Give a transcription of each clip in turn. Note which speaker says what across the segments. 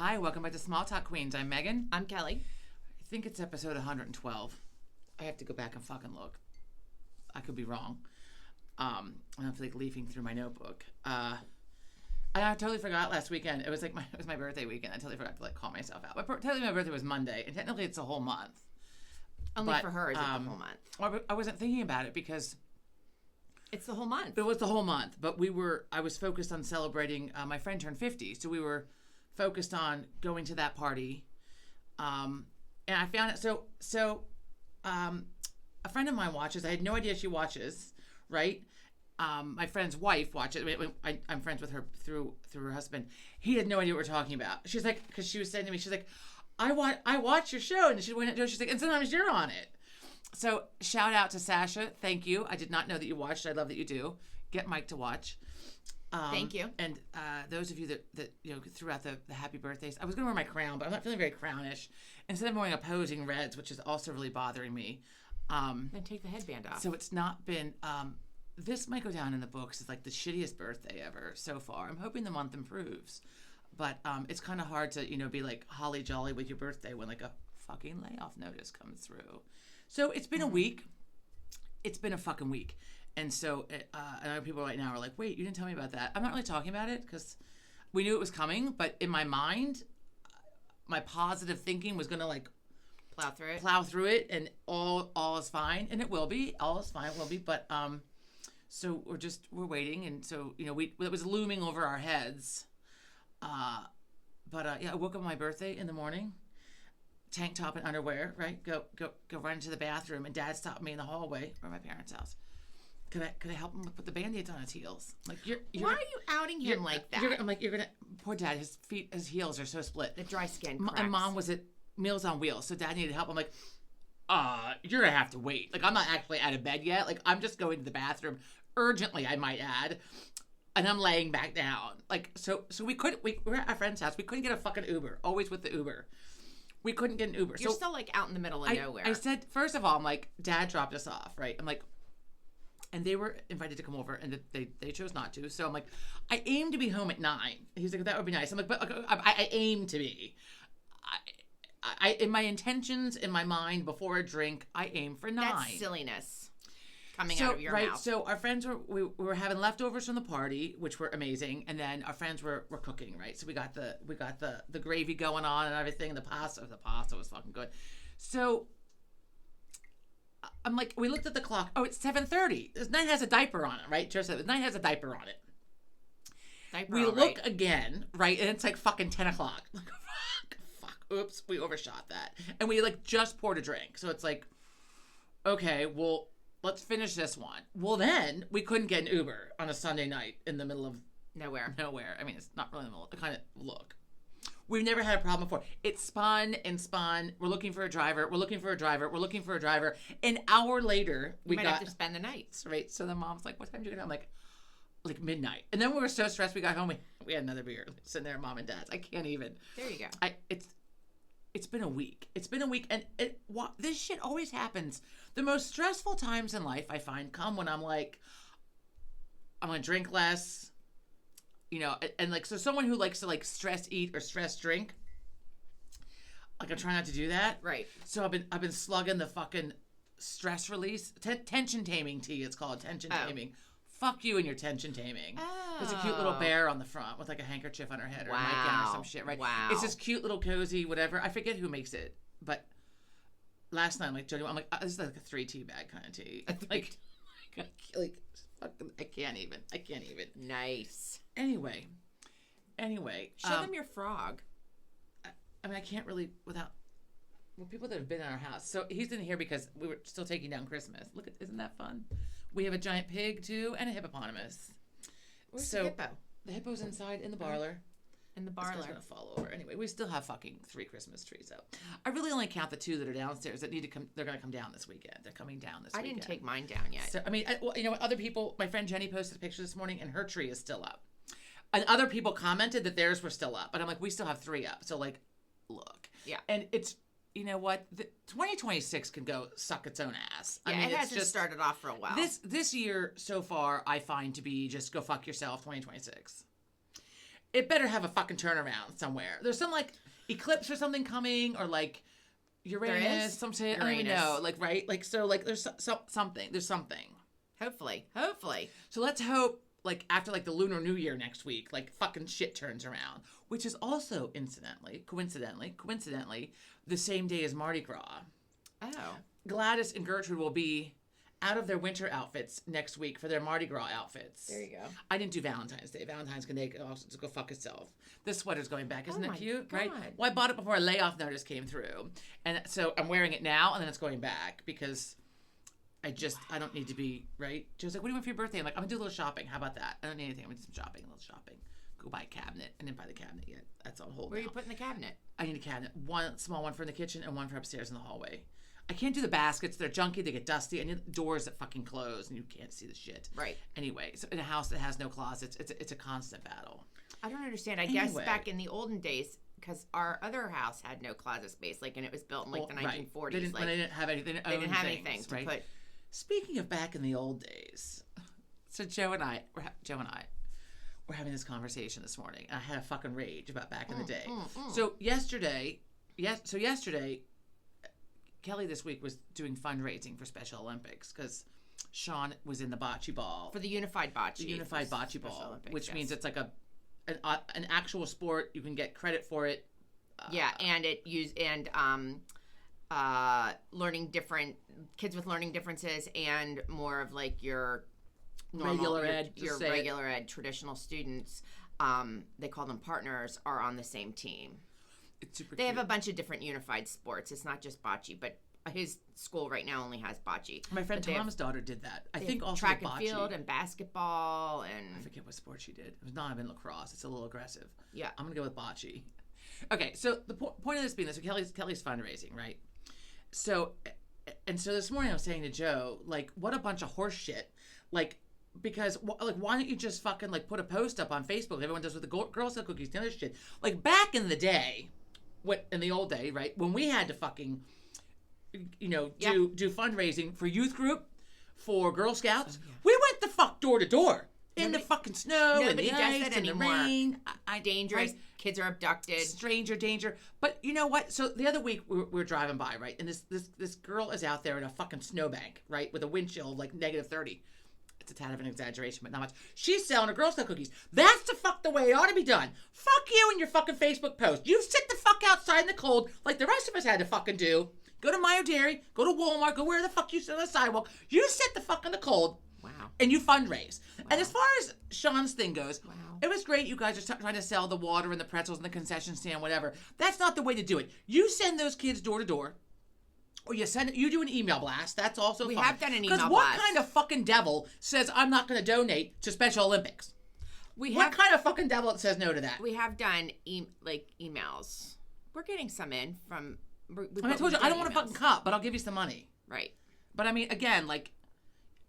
Speaker 1: Hi, welcome back to Small Talk Queens. I'm Megan.
Speaker 2: I'm Kelly.
Speaker 1: I think it's episode 112. I have to go back and fucking look. I could be wrong. I'm like leafing through my notebook. I totally forgot last weekend. It was my birthday weekend. I totally forgot to call myself out. But technically my birthday was Monday, and technically it's a whole month.
Speaker 2: Only for her is it the whole month.
Speaker 1: I wasn't thinking about it because
Speaker 2: it's the whole month.
Speaker 1: It was the whole month, but I was focused on celebrating. My friend turned 50, so we were focused on going to that party. And I found it a friend of mine watches. I had no idea she watches, right? My friend's wife watches. I'm friends with her through her husband. He had no idea what we're talking about. She's like, because she was saying to me, she's like, I watch your show, and she went into it. She's like, and sometimes you're on it. So shout out to Sasha. Thank you. I did not know that you watched. I love that you do. Get Mike to watch.
Speaker 2: Thank you.
Speaker 1: And those of you that threw out the happy birthdays. I was going to wear my crown, but I'm not feeling very crownish. Instead, I'm wearing opposing reds, which is also really bothering me.
Speaker 2: Then take the headband off.
Speaker 1: So it's not been. This might go down in the books as like the shittiest birthday ever so far. I'm hoping the month improves, but it's kind of hard to be like holly jolly with your birthday when like a fucking layoff notice comes through. So it's been a week. It's been a fucking week. And so I know people right now are like, wait, you didn't tell me about that. I'm not really talking about it because we knew it was coming. But in my mind, my positive thinking was going to like plow through it. And all is fine. And it will be. All is fine. It will be. But so we're waiting. And so, it was looming over our heads. But I woke up on my birthday in the morning. Tank top and underwear, right? Go right into the bathroom, and Dad stopped me in the hallway from my parents' house. Could I help him put the Band-Aids on his heels? Like
Speaker 2: why are you outing him like that?
Speaker 1: I'm like, you're gonna poor Dad. His heels are so split.
Speaker 2: The dry skin cracks.
Speaker 1: And Mom was at Meals on Wheels, so Dad needed help. I'm like, you're gonna have to wait. Like I'm not actually out of bed yet. Like I'm just going to the bathroom urgently, I might add. And I'm laying back down. Like so we were at our friend's house. We couldn't get a fucking Uber. Always with the Uber. We couldn't get an Uber.
Speaker 2: You're still like out in the middle of nowhere.
Speaker 1: I said, first of all, I'm like, Dad dropped us off, right? I'm like, and they were invited to come over, and they chose not to. So I'm like, I aim to be home at 9. He's like, that would be nice. I'm like, but I aim to be. I in my intentions, in my mind, before a drink, I aim for 9.
Speaker 2: That's silliness coming out of your mouth.
Speaker 1: So our friends we were having leftovers from the party, which were amazing, and then our friends were cooking, right? So we got the gravy going on and everything. The pasta was fucking good. So I'm like, we looked at the clock. Oh, it's 7:30. This night has a diaper on it, right? Just the night has a diaper on it. We look again, right? And it's like fucking 10 o'clock. Like, fuck. Oops, we overshot that. And we like just poured a drink. So it's like, okay, well, let's finish this one. Well, then we couldn't get an Uber on a Sunday night in the middle of
Speaker 2: nowhere.
Speaker 1: I mean, it's not really in the middle. Kind of look. We've never had a problem before. It spun and spun. We're looking for a driver. An hour later, we
Speaker 2: might have to spend the night.
Speaker 1: Right. So the mom's like, what time did you get home? I'm like midnight. And then we were so stressed. We got home. We had another beer. Sitting there, Mom and Dad's. I can't even.
Speaker 2: There you go.
Speaker 1: It's been a week. And this shit always happens. The most stressful times in life, I find, come when I'm like, I'm going to drink less, and like, so someone who likes to like stress eat or stress drink, like I'm trying not to do that.
Speaker 2: Right.
Speaker 1: So I've been slugging the fucking stress release, tension taming tea. It's called tension taming. Fuck you and your tension taming.
Speaker 2: Oh.
Speaker 1: There's a cute little bear on the front with like a handkerchief on her head or a nightgown or some shit, right?
Speaker 2: Wow.
Speaker 1: It's this cute little cozy, whatever. I forget who makes it, but last night I'm like, Jody, I'm like, this is like a 3 tea bag kind of tea. Like, I can't even.
Speaker 2: Nice.
Speaker 1: Anyway.
Speaker 2: Show them your frog.
Speaker 1: I mean, I can't really without. Well, people that have been in our house. So he's in here because we were still taking down Christmas. Look, isn't that fun? We have a giant pig too and a hippopotamus.
Speaker 2: Where's the hippo?
Speaker 1: The hippo's inside in the parlor.
Speaker 2: In the parlor.
Speaker 1: This guy's gonna fall over. Anyway, we still have fucking 3 Christmas trees up. I really only count the 2 that are downstairs that need to come. They're gonna come down this weekend. They're coming down this weekend.
Speaker 2: I didn't take mine down yet.
Speaker 1: So I mean, other people. My friend Jenny posted a picture this morning, and her tree is still up. And other people commented that theirs were still up, but I'm like, we still have 3 up. So like, look.
Speaker 2: Yeah.
Speaker 1: And it's. You know what? 2026 can go suck its own ass.
Speaker 2: Yeah,
Speaker 1: I mean,
Speaker 2: it hasn't started off for a while.
Speaker 1: This year so far, I find to be just go fuck yourself. 2026. it better have a fucking turnaround somewhere. There's some like eclipse or something coming, or like Uranus. Some say I don't even know. Like right, like so like there's something. There's something.
Speaker 2: Hopefully.
Speaker 1: So let's hope like after like the Lunar New Year next week, like fucking shit turns around, which is also coincidentally, the same day as Mardi Gras.
Speaker 2: Oh.
Speaker 1: Gladys and Gertrude will be out of their winter outfits next week for their Mardi Gras outfits.
Speaker 2: There you go.
Speaker 1: I didn't do Valentine's Day. Valentine's Day also go fuck itself. This sweater's going back. Isn't it cute? God. Right? Well, I bought it before a layoff notice came through. And so I'm wearing it now and then it's going back because I don't need to be, right? She was like, what do you want for your birthday? I'm like, I'm going to do a little shopping. How about that? I don't need anything. I'm going to do some shopping, a little shopping. Go buy a cabinet. I didn't buy the cabinet yet. That's on hold.
Speaker 2: Where are you putting the cabinet?
Speaker 1: I need a cabinet. One small one for in the kitchen and one for upstairs in the hallway. I can't do the baskets. They're junky. They get dusty. I need doors that fucking close and you can't see the shit.
Speaker 2: Right.
Speaker 1: Anyway, so in a house that has no closets, it's a constant battle.
Speaker 2: I don't understand. I guess back in the olden days, because our other house had no closet space, like, and it was built in like the 1940s.
Speaker 1: Right. They didn't have anything. They didn't have anything to put. Speaking of back in the old days, so Joe and I, we're having this conversation this morning, and I had a fucking rage about back in the day. So yesterday, Kelly this week was doing fundraising for Special Olympics because Sean was in the bocce ball.
Speaker 2: For the Unified Bocce.
Speaker 1: The Unified Bocce Ball, Olympics, which means it's like an actual sport. You can get credit for it.
Speaker 2: And learning different kids with learning differences and more of like your normal, regular ed traditional students. They call them partners, are on the same team.
Speaker 1: It's super
Speaker 2: They
Speaker 1: cute.
Speaker 2: have a bunch of different unified sports. It's not just bocce, but his school right now only has bocce.
Speaker 1: My friend Tom's daughter did that. I think also
Speaker 2: track and
Speaker 1: bocce.
Speaker 2: Field and basketball and
Speaker 1: I forget what sport she did. It was not even lacrosse. It's a little aggressive.
Speaker 2: Yeah,
Speaker 1: I'm gonna go with bocce. Okay, so the point of this being this, so Kelly's fundraising, right? So this morning I was saying to Joe, like, what a bunch of horse shit, like. Because, like, why don't you just fucking, like, put a post up on Facebook? Everyone does with the Girl Scout cookies and other shit. Like, back in the day, in the old day, right, when we had to fucking, do fundraising for youth group, for Girl Scouts, we went the fuck door to door. In the fucking snow, in the ice, in the rain.
Speaker 2: Dangerous. Kids are abducted.
Speaker 1: Stranger danger. But you know what? So the other week, we were driving by, right, and this girl is out there in a fucking snowbank, right, with a wind chill of, like, -30. It's a tad of an exaggeration, but not much. She's selling her Girl Scout cookies. That's the way it ought to be done. Fuck you and your fucking Facebook post. You sit the fuck outside in the cold like the rest of us had to fucking do. Go to Meyer Dairy, go to Walmart, go where the fuck you sit on the sidewalk. You sit the fuck in the cold.
Speaker 2: Wow.
Speaker 1: And you fundraise. Wow. And as far as Sean's thing goes, It was great. You guys are trying to sell the water and the pretzels and the concession stand, whatever. That's not the way to do it. You send those kids door to door. Or you do an email blast. That's also fun.
Speaker 2: We have done an email blast.
Speaker 1: Because what kind of fucking devil says I'm not going to donate to Special Olympics? What kind of fucking devil says no to that?
Speaker 2: We have done emails. We're getting some in from.
Speaker 1: I told you I don't want a fucking cup, but I'll give you some money.
Speaker 2: Right.
Speaker 1: But I mean, again, like,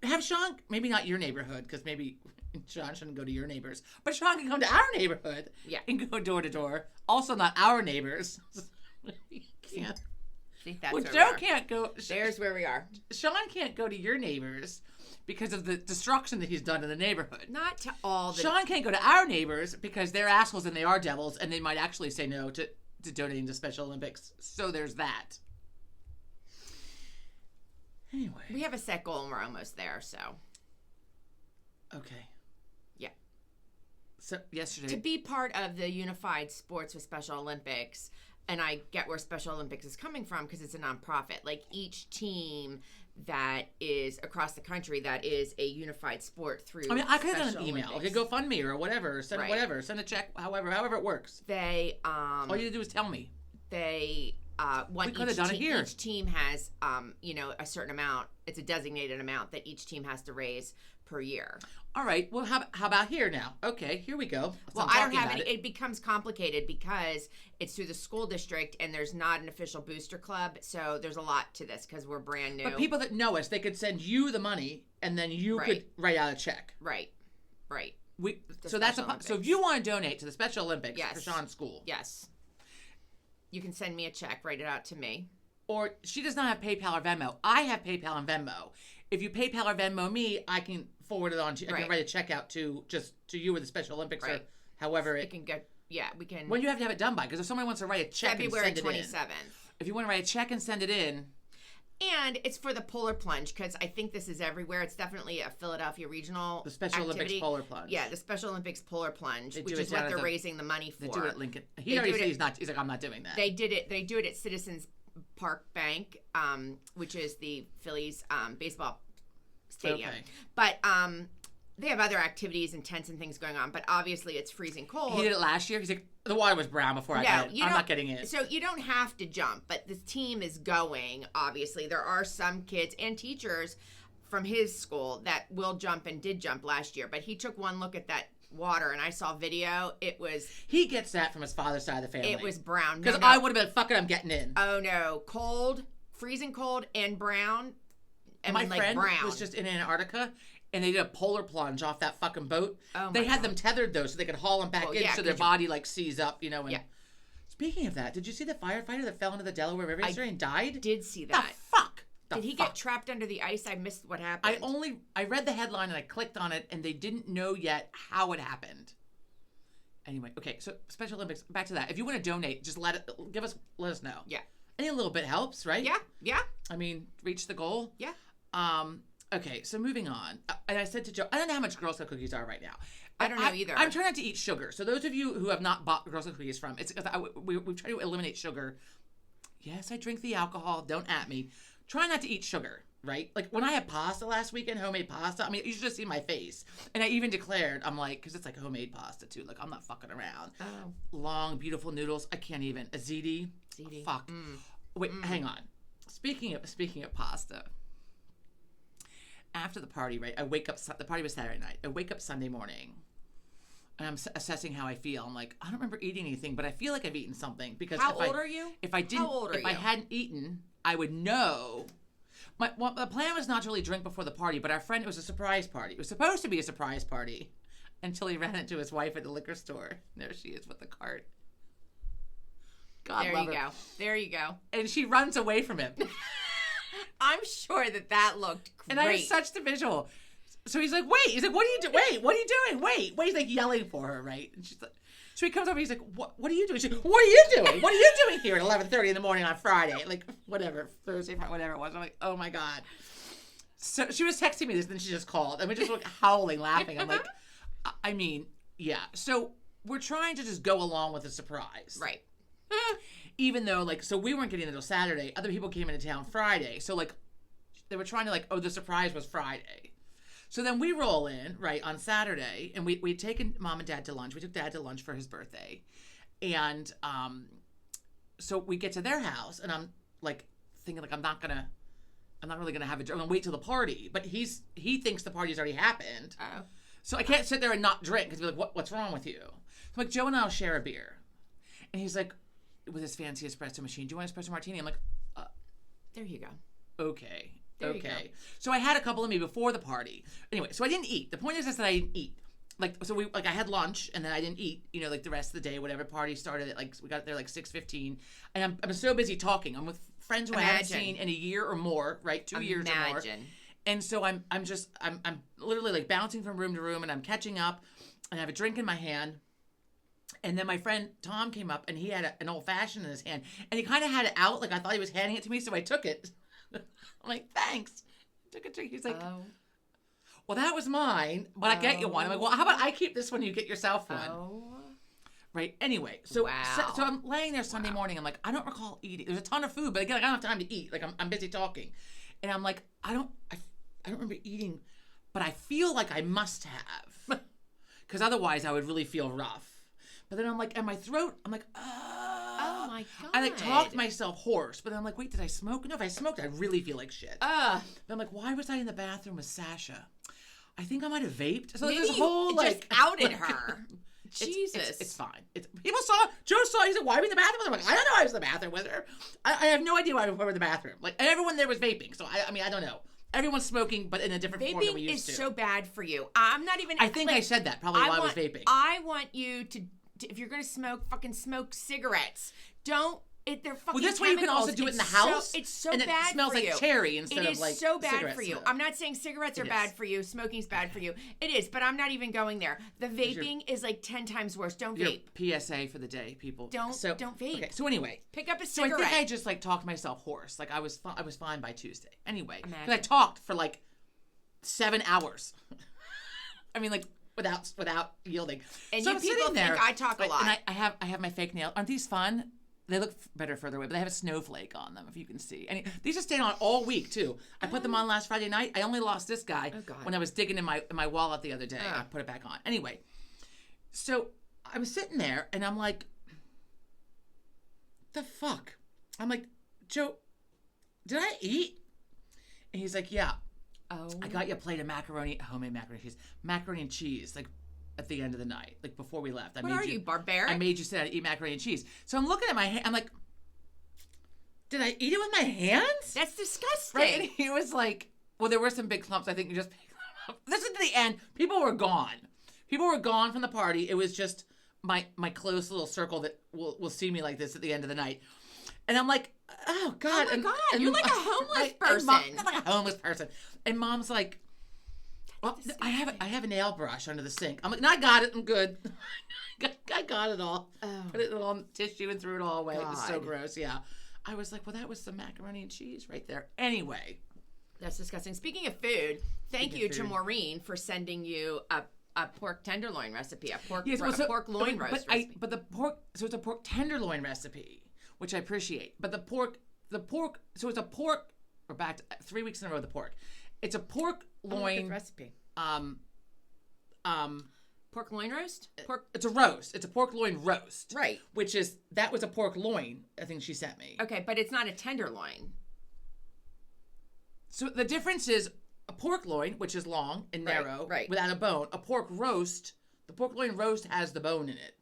Speaker 1: have Sean, maybe not your neighborhood, because maybe Sean shouldn't go to your neighbors, but Sean can come to our neighborhood.
Speaker 2: Yeah.
Speaker 1: And go door to door. Also, not our neighbors. You can't.
Speaker 2: See, that's
Speaker 1: well,
Speaker 2: where
Speaker 1: Joe
Speaker 2: we are.
Speaker 1: can't go.
Speaker 2: There's where we are.
Speaker 1: Sean can't go to your neighbors because of the destruction that he's done in the neighborhood.
Speaker 2: Not to all the...
Speaker 1: Sean can't go to our neighbors because they're assholes and they are devils, and they might actually say no to donating to Special Olympics. So there's that. Anyway.
Speaker 2: We have a set goal and we're almost there, so.
Speaker 1: Okay.
Speaker 2: Yeah.
Speaker 1: So yesterday...
Speaker 2: To be part of the unified sports with Special Olympics... And I get where Special Olympics is coming from because it's a nonprofit. Like each team that is across the country that is a unified sport through. I mean,
Speaker 1: I could have done an email. I could go fund me or whatever. Send whatever. Send a check. However it works.
Speaker 2: They
Speaker 1: all you do is tell me.
Speaker 2: They want
Speaker 1: we could have done it here.
Speaker 2: Each team has a certain amount. It's a designated amount that each team has to raise per year.
Speaker 1: All right. Well, how about here now? Okay, here we go.
Speaker 2: Well, I don't have any. It becomes complicated because it's through the school district and there's not an official booster club. So there's a lot to this because we're brand new.
Speaker 1: But people that know us, they could send you the money and then you could write out a check.
Speaker 2: Right.
Speaker 1: So if you want to donate to the Special Olympics for Sean's school.
Speaker 2: Yes. You can send me a check, write it out to me.
Speaker 1: Or she does not have PayPal or Venmo. I have PayPal and Venmo. If you PayPal or Venmo me, I can forward it on to you. I can write a check out to you where the Special Olympics are However,
Speaker 2: It can get, we can.
Speaker 1: when do you have to have it done by? Because if someone wants to write a check
Speaker 2: February
Speaker 1: and send it in.
Speaker 2: 27th.
Speaker 1: If you want to write a check and send it in.
Speaker 2: And it's for the polar plunge, because I think this is everywhere. It's definitely a Philadelphia regional
Speaker 1: The Special
Speaker 2: activity.
Speaker 1: Olympics polar plunge.
Speaker 2: Yeah, the Special Olympics polar plunge,
Speaker 1: They
Speaker 2: which
Speaker 1: do it
Speaker 2: is
Speaker 1: down
Speaker 2: what
Speaker 1: at
Speaker 2: they're
Speaker 1: the-
Speaker 2: raising the money for.
Speaker 1: They do it at Lincoln. He
Speaker 2: They
Speaker 1: already
Speaker 2: do
Speaker 1: said
Speaker 2: it
Speaker 1: he's like, I'm not doing that.
Speaker 2: They do it at Citizens Park Bank, which is the Phillies baseball stadium.
Speaker 1: Okay.
Speaker 2: But they have other activities and tents and things going on. But obviously, it's freezing cold.
Speaker 1: He did it last year. He's like, the water was brown before I got it. I'm not getting it.
Speaker 2: So you don't have to jump, but the team is going. Obviously, there are some kids and teachers from his school that will jump and did jump last year. But he took one look at that water, and I saw video. It was.
Speaker 1: He gets that from his father's side of the family.
Speaker 2: It was brown.
Speaker 1: Because
Speaker 2: No.
Speaker 1: I would have been, fuck it, I'm getting in.
Speaker 2: Oh no, cold, freezing cold, and brown.
Speaker 1: My friend
Speaker 2: brown.
Speaker 1: was just in Antarctica, and they did a polar plunge off that fucking boat.
Speaker 2: Oh,
Speaker 1: they
Speaker 2: my
Speaker 1: had
Speaker 2: God.
Speaker 1: them tethered though, so they could haul them back
Speaker 2: Well,
Speaker 1: in,
Speaker 2: yeah,
Speaker 1: so their
Speaker 2: 'cause you-
Speaker 1: body like sees up, And
Speaker 2: Yeah.
Speaker 1: Speaking of that, did you see the firefighter that fell into the Delaware River yesterday and died?
Speaker 2: Did see
Speaker 1: The
Speaker 2: that.
Speaker 1: fuck? The
Speaker 2: Did he
Speaker 1: fuck?
Speaker 2: get trapped under the ice? I missed what happened.
Speaker 1: I read the headline and I clicked on it, and they didn't know yet how it happened. Anyway, okay, so Special Olympics. Back to that. If you want to donate, just let us know.
Speaker 2: Yeah.
Speaker 1: Any little bit helps, right?
Speaker 2: Yeah.
Speaker 1: I mean, reach the goal.
Speaker 2: Yeah.
Speaker 1: Okay, so moving on. And I said to Joe, I don't know how much Girl Scout cookies are right now.
Speaker 2: I don't know either.
Speaker 1: I'm trying not to eat sugar. So those of you who have not bought Girl Scout cookies from, it's because we try to eliminate sugar. Yes, I drink the alcohol. Don't at me. Try not to eat sugar, right? Like when I had pasta last weekend, homemade pasta. I mean, you should just see my face. And I even declared, I'm like, because it's like homemade pasta too. Like I'm not fucking around.
Speaker 2: Oh.
Speaker 1: Long, beautiful noodles. I can't even. A ziti.
Speaker 2: Ziti.
Speaker 1: Fuck. Wait, hang on. Speaking of pasta. After the party, right? I wake up. The party was Saturday night. I wake up Sunday morning, and I'm assessing how I feel. I'm like, I don't remember eating anything, but I feel like I've eaten something because
Speaker 2: How old are you?
Speaker 1: If I didn't,
Speaker 2: How old are
Speaker 1: if I
Speaker 2: you?
Speaker 1: hadn't eaten, I would know. The plan was not to really drink before the party, but our friend, it was a surprise party. It was supposed to be a surprise party, until he ran into his wife at the liquor store. There she is with the cart. God
Speaker 2: There
Speaker 1: love
Speaker 2: you
Speaker 1: her.
Speaker 2: go. There you go.
Speaker 1: And she runs away from him.
Speaker 2: I'm sure that looked great.
Speaker 1: And I have such the visual. So he's like, wait. He's like, what are you doing? Wait, what are you doing? Wait. He's like yelling for her, right? And she's like, so he comes over. He's like, what are you doing? She's like, what are you doing? What are you doing here at 11:30 in the morning on Friday? Like, whatever, Thursday, Friday, whatever it was. I'm like, oh my God. So she was texting me this, then she just called. And we just like howling, laughing. I'm like, I mean, yeah. So we're trying to just go along with the surprise.
Speaker 2: Right.
Speaker 1: Even though, like, so we weren't getting it until Saturday. Other people came into town Friday. So, like, they were trying to, like, the surprise was Friday. So then we roll in, right, on Saturday. And we'd taken Mom and Dad to lunch. We took Dad to lunch for his birthday. And so we get to their house. And I'm, like, thinking, like, I'm not really going to have a drink. I'm going to wait till the party. But he thinks the party's already happened.
Speaker 2: Oh.
Speaker 1: So I can't sit there and not drink. Because he'll be like, what's wrong with you? So I'm like, Joe and I'll share a beer. And he's like, with his fancy espresso machine, do you want an espresso martini? I'm like,
Speaker 2: There you go.
Speaker 1: okay.
Speaker 2: There you go.
Speaker 1: So I had a couple of me before the party. Anyway, so I didn't eat. The point is that I didn't eat. Like, so I had lunch and then I didn't eat, like the rest of the day, whatever. Party started at we got there 6:15. And I'm so busy talking. I'm with friends who I haven't seen in a year or more, right? 2 years or more. And so I'm literally like bouncing from room to room and I'm catching up and I have a drink in my hand. And then my friend Tom came up and he had an old fashioned in his hand and he kind of had it out. Like I thought he was handing it to me. So I took it. I'm like, thanks. I took a drink. He's like, well, that was mine, but I get you one. I'm like, well, how about I keep this one? You get yourself one.
Speaker 2: Oh.
Speaker 1: Right. Anyway, so
Speaker 2: Wow.
Speaker 1: so I'm laying there Sunday morning. I'm like, I don't recall eating. There's a ton of food, but again, I don't have time to eat. Like I'm busy talking. And I'm like, I don't remember eating, but I feel like I must have. Because otherwise I would really feel rough. But then I'm like, and my throat, I'm like,
Speaker 2: Oh my God.
Speaker 1: I like talked myself hoarse, but then I'm like, wait, did I smoke? No, if I smoked, I really feel like shit. But I'm like, why was I in the bathroom with Sasha? I think I might have vaped. So
Speaker 2: Maybe
Speaker 1: this whole
Speaker 2: you just outed her. Jesus.
Speaker 1: It's fine. People saw, Joe saw, he said, why are we in the bathroom with her? I'm like, I don't know I was in the bathroom with her. I have no idea why we were in the bathroom. Like, everyone there was vaping. So, I mean, I don't know. Everyone's smoking, but in a different form than we
Speaker 2: Vaping
Speaker 1: used to.
Speaker 2: is so bad for you. I'm not even.
Speaker 1: I think I said that probably while I was vaping.
Speaker 2: I want you to if you're going to smoke, fucking smoke cigarettes. Don't They're fucking
Speaker 1: Well, this way you can also do it in the house.
Speaker 2: It's so
Speaker 1: and
Speaker 2: bad
Speaker 1: it smells
Speaker 2: for
Speaker 1: like
Speaker 2: you.
Speaker 1: cherry instead
Speaker 2: It
Speaker 1: of like
Speaker 2: is so bad
Speaker 1: cigarette
Speaker 2: for you.
Speaker 1: smoke.
Speaker 2: I'm not saying cigarettes are bad for you. Smoking's bad for you. It is, but I'm not even going there. The vaping is like 10 times worse. Don't vape.
Speaker 1: PSA for the day, people.
Speaker 2: Don't vape.
Speaker 1: Okay, so anyway.
Speaker 2: Pick up a
Speaker 1: So I
Speaker 2: cigarette.
Speaker 1: think I just like talked myself hoarse. Like I was fine by Tuesday. Anyway, because I
Speaker 2: Imagine.
Speaker 1: talked for like 7 hours. I mean, like without yielding.
Speaker 2: And
Speaker 1: so
Speaker 2: you
Speaker 1: I'm
Speaker 2: people
Speaker 1: sitting there,
Speaker 2: think I talk a lot.
Speaker 1: And I have my fake nails. Aren't these fun? They look better further away, but they have a snowflake on them, if you can see. And these are staying on all week too. I put them on last Friday night. I only lost this guy when I was digging in my wallet the other day. I put it back on. Anyway, so I was sitting there and I'm like, the fuck? I'm like, Joe, did I eat? And he's like, yeah.
Speaker 2: Oh.
Speaker 1: I got you a plate of homemade macaroni and cheese, like at the end of the night, like before we left.
Speaker 2: What are you, barbaric?
Speaker 1: I made you sit down and eat macaroni and cheese. So I'm looking at my hand. I'm like, did I eat it with my hands?
Speaker 2: That's disgusting.
Speaker 1: Right? And he was like, well, there were some big clumps. I think you just picked them up. This is the end. People were gone. People were gone from the party. It was just my close little circle that will see me like this at the end of the night. And I'm like, oh God.
Speaker 2: Oh my God, you're like a homeless person.
Speaker 1: Not like a homeless person. And Mom's like, well, I have a nail brush under the sink. I'm like, no, I got it. I'm good. I got it all.
Speaker 2: Oh.
Speaker 1: Put it all in tissue and threw it all away. It was so
Speaker 2: God.
Speaker 1: gross. Yeah. I was like, well, that was some macaroni and cheese right there. Anyway.
Speaker 2: That's disgusting. Speaking of food, thank you to Maureen for sending you a pork tenderloin recipe, a pork loin roast recipe.
Speaker 1: But the pork, so it's a pork tenderloin recipe, which I appreciate. But the pork, so it's a pork. We're back to 3 weeks in a row. The pork, it's a pork loin
Speaker 2: recipe. Pork loin roast. Pork.
Speaker 1: It's a roast. It's a pork loin roast.
Speaker 2: Right.
Speaker 1: That was a pork loin. I think she sent me.
Speaker 2: Okay, but it's not a tenderloin.
Speaker 1: So the difference is a pork loin, which is long and narrow,
Speaker 2: right.
Speaker 1: without a bone. A pork roast, the pork loin roast has the bone in it.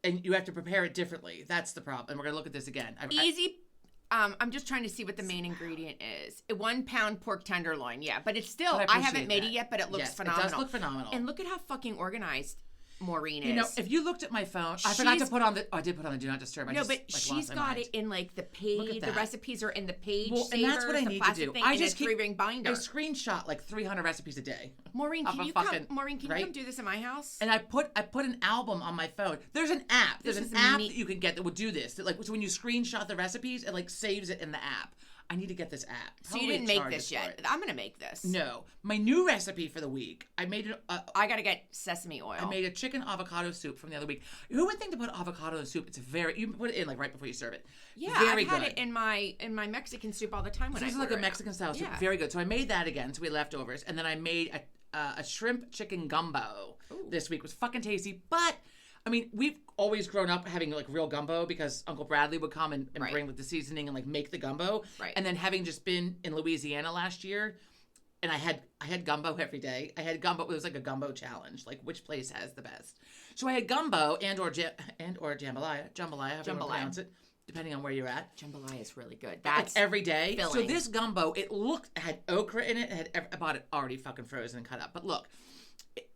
Speaker 1: And you have to prepare it differently. That's the problem. And we're going to look at this again.
Speaker 2: Easy. I'm just trying to see what the main ingredient is. A 1 pound pork tenderloin, yeah. But it's still, I haven't made it yet, but it looks phenomenal.
Speaker 1: It does look phenomenal.
Speaker 2: And look at how fucking organized Maureen is.
Speaker 1: You know, if you looked at my phone, I forgot to put on the, I did put on the do not disturb.
Speaker 2: She's got it in like the page. The recipes are in the page.
Speaker 1: Well, and that's what I need to do.
Speaker 2: I just keep 3-ring binder.
Speaker 1: I screenshot like 300 recipes a day.
Speaker 2: Maureen, can you come do this in my house?
Speaker 1: And I put an album on my phone. There's an app. There's an app that you can get that will do this. That, like, so when you screenshot the recipes, it like saves it in the app. I need to get this app.
Speaker 2: So you didn't make this yet. I'm gonna make this.
Speaker 1: No, my new recipe for the week. I made it.
Speaker 2: I gotta get sesame oil.
Speaker 1: I made a chicken avocado soup from the other week. Who would think to put avocado in soup? It's you put it in like right before you serve it.
Speaker 2: Yeah, I've had it in my Mexican soup all the time when
Speaker 1: this is like a Mexican style soup. Very good. So I made that again. So we had leftovers, and then I made a shrimp chicken gumbo this week. It was fucking tasty, but. I mean, we've always grown up having like real gumbo because Uncle Bradley would come and bring like the seasoning and like make the gumbo.
Speaker 2: Right.
Speaker 1: And then having just been in Louisiana last year, and I had gumbo every day. I had gumbo. It was like a gumbo challenge, like which place has the best. So I had gumbo and or jambalaya, however you pronounce it, depending on where you're at.
Speaker 2: Jambalaya is really good. That's
Speaker 1: like every day.
Speaker 2: filling.
Speaker 1: So this gumbo, it had okra in it. I bought it already fucking frozen and cut up. But look,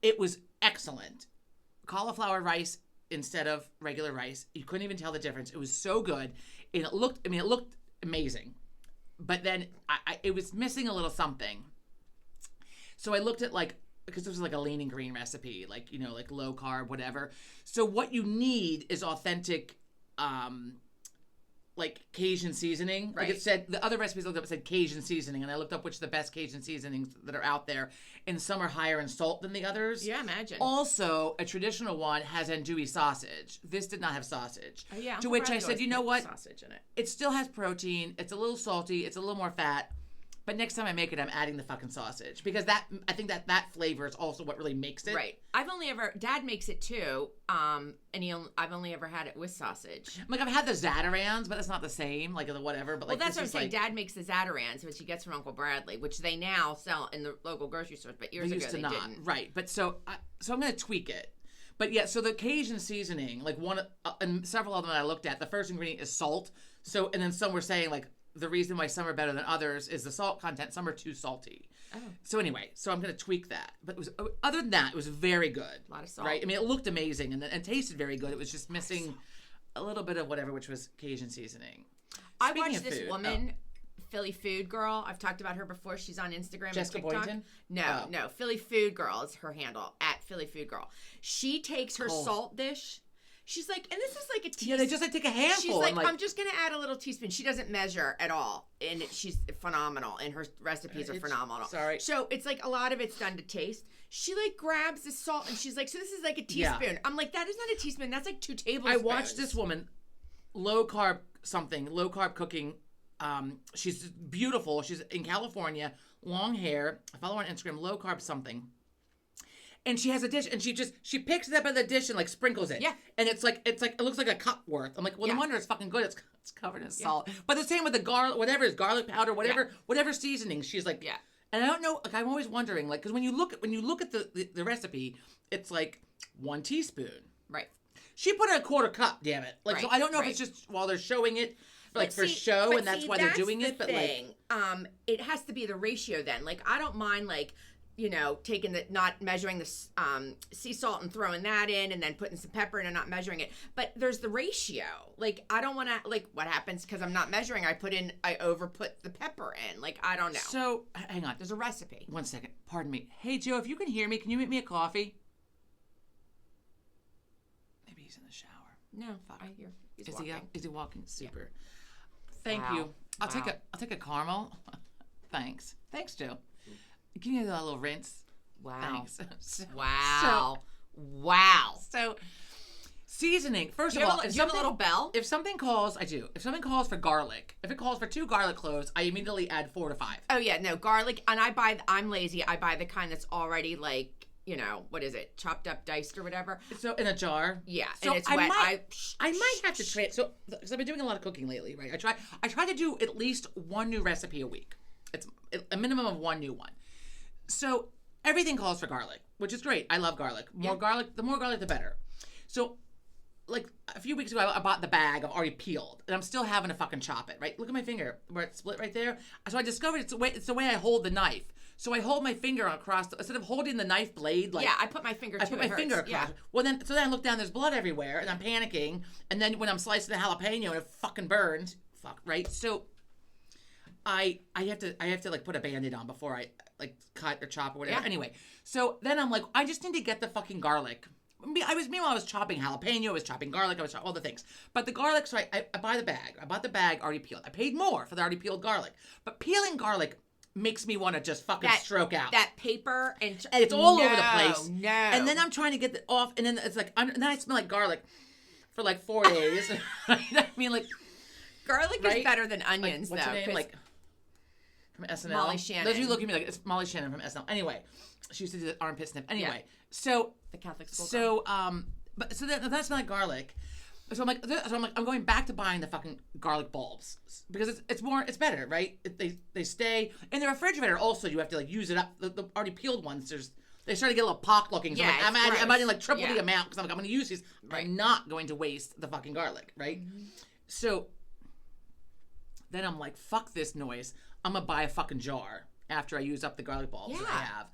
Speaker 1: it was excellent. Cauliflower rice instead of regular rice. You couldn't even tell the difference. It was so good. And it looked amazing. But then it was missing a little something. So I looked at because this was like a lean and green recipe, like, you know, like low carb, whatever. So what you need is authentic, like Cajun seasoning.
Speaker 2: Right.
Speaker 1: Like it said, the other recipes I looked up, it said Cajun seasoning, and I looked up which are the best Cajun seasonings that are out there, and some are higher in salt than the others.
Speaker 2: Yeah, imagine.
Speaker 1: Also, a traditional one has andouille sausage. This did not have sausage.
Speaker 2: Oh, yeah.
Speaker 1: To which I said, you know what?
Speaker 2: Sausage in it.
Speaker 1: It still has protein. It's a little salty. It's a little more fat. But next time I make it, I'm adding the fucking sausage because I think that flavor is also what really makes it.
Speaker 2: Right. Dad makes it too, and I've only ever had it with sausage.
Speaker 1: Like I've had the Zatarans, but it's not the same. Like the whatever. But like
Speaker 2: that's what I'm saying.
Speaker 1: Like,
Speaker 2: Dad makes the Zatarans, which he gets from Uncle Bradley, which they now sell in the local grocery stores. But years ago they didn't.
Speaker 1: Right. But so I'm gonna tweak it. But yeah, so the Cajun seasoning, like one and several of them that I looked at, the first ingredient is salt. So and then some were saying like. The reason why some are better than others is the salt content. Some are too salty. Oh. So anyway, I'm going to tweak that. But other than that, it was very good.
Speaker 2: A lot of salt.
Speaker 1: Right? I mean, it looked amazing and tasted very good. It was just missing a little bit of whatever, which was Cajun seasoning.
Speaker 2: I
Speaker 1: Speaking
Speaker 2: watched
Speaker 1: of
Speaker 2: this
Speaker 1: food,
Speaker 2: woman, Philly Food Girl. I've talked about her before. She's on Instagram
Speaker 1: Jessica
Speaker 2: and TikTok.
Speaker 1: Boynton?
Speaker 2: No, no. Philly Food Girl is her handle, at Philly Food Girl. She takes her salt dish. She's like, and this is like a teaspoon.
Speaker 1: Yeah, they just like take a handful.
Speaker 2: She's like,
Speaker 1: and,
Speaker 2: I'm just going to add a little teaspoon. She doesn't measure at all. And she's phenomenal. And her recipes are phenomenal.
Speaker 1: Sorry.
Speaker 2: So it's like a lot of it's done to taste. She like grabs the salt and she's like, so this is like a teaspoon.
Speaker 1: Yeah.
Speaker 2: I'm like, that is not a teaspoon. That's like 2 tablespoons.
Speaker 1: I watched this woman, low carb cooking. She's beautiful. She's in California, long hair. I follow her on Instagram, low carb something. And she has a dish, and she picks it up out of the dish and like sprinkles it.
Speaker 2: Yeah.
Speaker 1: And it looks like a cup worth. I'm like, well, no wonder it's fucking good. It's covered in salt. But the same with the garlic, whatever is garlic powder, whatever seasoning. She's like,
Speaker 2: Yeah.
Speaker 1: And I don't know. Like I'm always wondering, like, because when you look at the recipe, it's like 1 teaspoon.
Speaker 2: Right.
Speaker 1: She put in a 1/4 cup. Damn it. Like so, I don't know if it's just while they're showing it. Like for show, and that's why they're doing it. But
Speaker 2: thing. Like, it has to be the ratio then. Like, I don't mind like, taking not measuring the sea salt and throwing that in, and then putting some pepper in and not measuring it. But there's the ratio. Like, I don't want to like what happens because I'm not measuring. I over put the pepper in. Like, I don't know.
Speaker 1: So hang on.
Speaker 2: There's a recipe.
Speaker 1: 1 second. Pardon me. Hey Joe, if you can hear me, can you make me a coffee? Maybe he's in the shower.
Speaker 2: No, I hear. He's walking.
Speaker 1: Is he walking? Super.
Speaker 2: Yeah.
Speaker 1: Thank
Speaker 2: Wow.
Speaker 1: you. I'll
Speaker 2: Wow.
Speaker 1: take a caramel. Thanks, Joe. Give me a little rinse.
Speaker 2: Wow.
Speaker 1: Thanks.
Speaker 2: Wow. Wow.
Speaker 1: So seasoning. First
Speaker 2: Do
Speaker 1: of
Speaker 2: you
Speaker 1: all,
Speaker 2: have a little bell?
Speaker 1: If something calls, I do. If something calls for garlic, if it calls for 2 garlic cloves, I immediately add 4 to 5.
Speaker 2: Oh yeah, no garlic. And I'm lazy. I buy the kind that's already like, what is it? Chopped up, diced or whatever.
Speaker 1: So in a jar.
Speaker 2: Yeah,
Speaker 1: So
Speaker 2: and it's
Speaker 1: I
Speaker 2: wet.
Speaker 1: I might have to trade. So because I've been doing a lot of cooking lately, right? I try to do at least 1 new recipe a week. It's a minimum of 1 new one. So everything calls for garlic, which is great. I love garlic. The more garlic, the better. So like a few weeks ago, I bought the bag of already peeled, and I'm still having to fucking chop it, right? Look at my finger where it's split right there. So I discovered it's the way I hold the knife. So I hold my finger across, instead of holding the knife blade, like
Speaker 2: I put my finger.
Speaker 1: I put my finger across.
Speaker 2: Yeah.
Speaker 1: Well, then I look down. There's blood everywhere, and I'm panicking. And then when I'm slicing the jalapeno, and it fucking burns. Fuck, right? So I have to like put a Band-Aid on before I like cut or chop or whatever.
Speaker 2: Yeah.
Speaker 1: Anyway, so then I'm like, I just need to get the fucking garlic. Meanwhile, I was chopping jalapeno, I was chopping garlic, I was chopping all the things. But the garlic, so I buy the bag. I bought the bag already peeled. I paid more for the already peeled garlic. But peeling garlic makes me want to just fucking stroke out.
Speaker 2: That paper and
Speaker 1: it's all over the place.
Speaker 2: No.
Speaker 1: And then I'm trying to get it off, and then it's like, and then I smell like garlic for like 4 days. I mean, like
Speaker 2: garlic is better than onions,
Speaker 1: what's
Speaker 2: though.
Speaker 1: her name? Like from SNL.
Speaker 2: Molly Shannon.
Speaker 1: Those of you look at me like it's Molly Shannon from SNL. Anyway, she used to do the armpit sniff. Anyway, so
Speaker 2: the Catholic school.
Speaker 1: So so then I smell like garlic. So I'm like, I'm going back to buying the fucking garlic bulbs because it's better, right? They stay in the refrigerator. Also, you have to like use it up. The already peeled ones, they start to get a little pock looking. So
Speaker 2: Yeah,
Speaker 1: I'm adding like triple the amount because I'm going to use these.
Speaker 2: Right.
Speaker 1: I'm not going to waste the fucking garlic, right? Mm-hmm. So then I'm like, fuck this noise. I'm gonna buy a fucking jar after I use up the garlic bulbs that I have.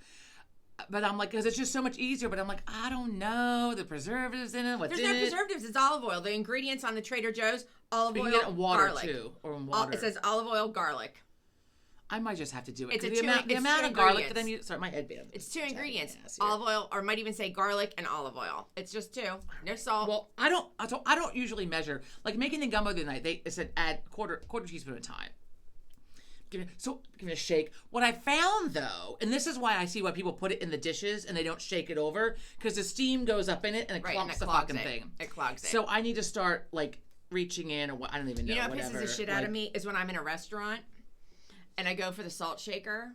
Speaker 1: But I'm like, because it's just so much easier. But I'm like, I don't know the preservatives in it. What's
Speaker 2: There's
Speaker 1: in
Speaker 2: no
Speaker 1: it?
Speaker 2: preservatives. It's olive oil. The ingredients on the Trader Joe's: olive oil,
Speaker 1: You can get it in water
Speaker 2: garlic.
Speaker 1: too, or in water.
Speaker 2: It says olive oil, garlic.
Speaker 1: I might just have to do it.
Speaker 2: It's
Speaker 1: 'cause
Speaker 2: a
Speaker 1: the
Speaker 2: two
Speaker 1: amount of garlic that I'm
Speaker 2: ingredients.
Speaker 1: using. Sorry, my headband.
Speaker 2: It's 2 ingredients: olive oil, or might even say garlic and olive oil. It's just 2. No salt.
Speaker 1: Well, I don't usually measure. Like making the gumbo the other night, they said add quarter teaspoon at a time. Give it a shake. What I found though, and this is why I see why people put it in the dishes and they don't shake it over, because the steam goes up in it and it clumps the fucking thing.
Speaker 2: It clogs it.
Speaker 1: So I need to start like reaching in, or what, I don't even know.
Speaker 2: You know what
Speaker 1: whatever.
Speaker 2: pisses the shit out of me is when I'm in a restaurant and I go for the salt shaker.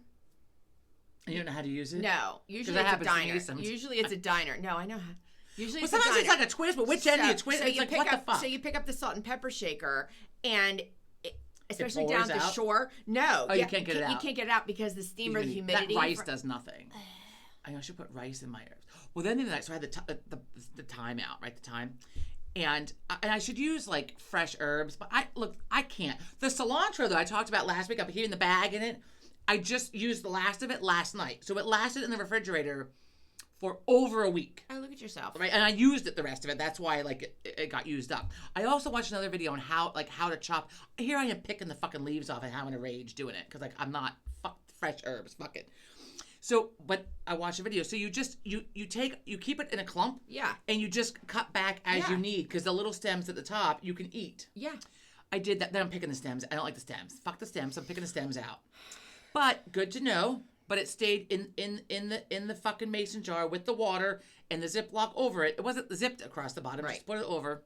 Speaker 1: And you don't know how to use it?
Speaker 2: No, usually
Speaker 1: that
Speaker 2: it's a
Speaker 1: happens to me
Speaker 2: diner.
Speaker 1: sometimes.
Speaker 2: Usually it's a diner. No, I know how. Usually
Speaker 1: Well,
Speaker 2: it's a
Speaker 1: sometimes it's
Speaker 2: diner.
Speaker 1: like a twist, but which end do you twist?
Speaker 2: So
Speaker 1: It's
Speaker 2: you
Speaker 1: like,
Speaker 2: pick
Speaker 1: what
Speaker 2: up,
Speaker 1: the fuck?
Speaker 2: So you pick up the salt and pepper shaker, and especially
Speaker 1: pours
Speaker 2: down the
Speaker 1: out?
Speaker 2: shore. No,
Speaker 1: You can't get it out.
Speaker 2: You can't get it out because the steam or the humidity.
Speaker 1: That rice does nothing. I know I should put rice in my herbs. Well, then the other night, so I had the thyme out, right? The thyme. And I should use like fresh herbs, but I can't. The cilantro that I talked about last week up here in the bag in it, I just used the last of it last night. So it lasted in the refrigerator for over a week.
Speaker 2: Oh, look at yourself.
Speaker 1: Right, and I used it the rest of it. That's why like it got used up. I also watched another video on how to chop. Here I am picking the fucking leaves off and having a rage doing it because like I'm not fresh herbs. Fuck it. So, but I watched a video. So you just you keep it in a clump.
Speaker 2: Yeah.
Speaker 1: And you just cut back as
Speaker 2: Yeah.
Speaker 1: you need because the little stems at the top you can eat.
Speaker 2: Yeah.
Speaker 1: I did that. Then I'm picking the stems. I don't like the stems. Fuck the stems. I'm picking the stems out. But good to know. But it stayed in the fucking mason jar with the water and the Ziploc over it. It wasn't zipped across the bottom.
Speaker 2: Right.
Speaker 1: Just put it over.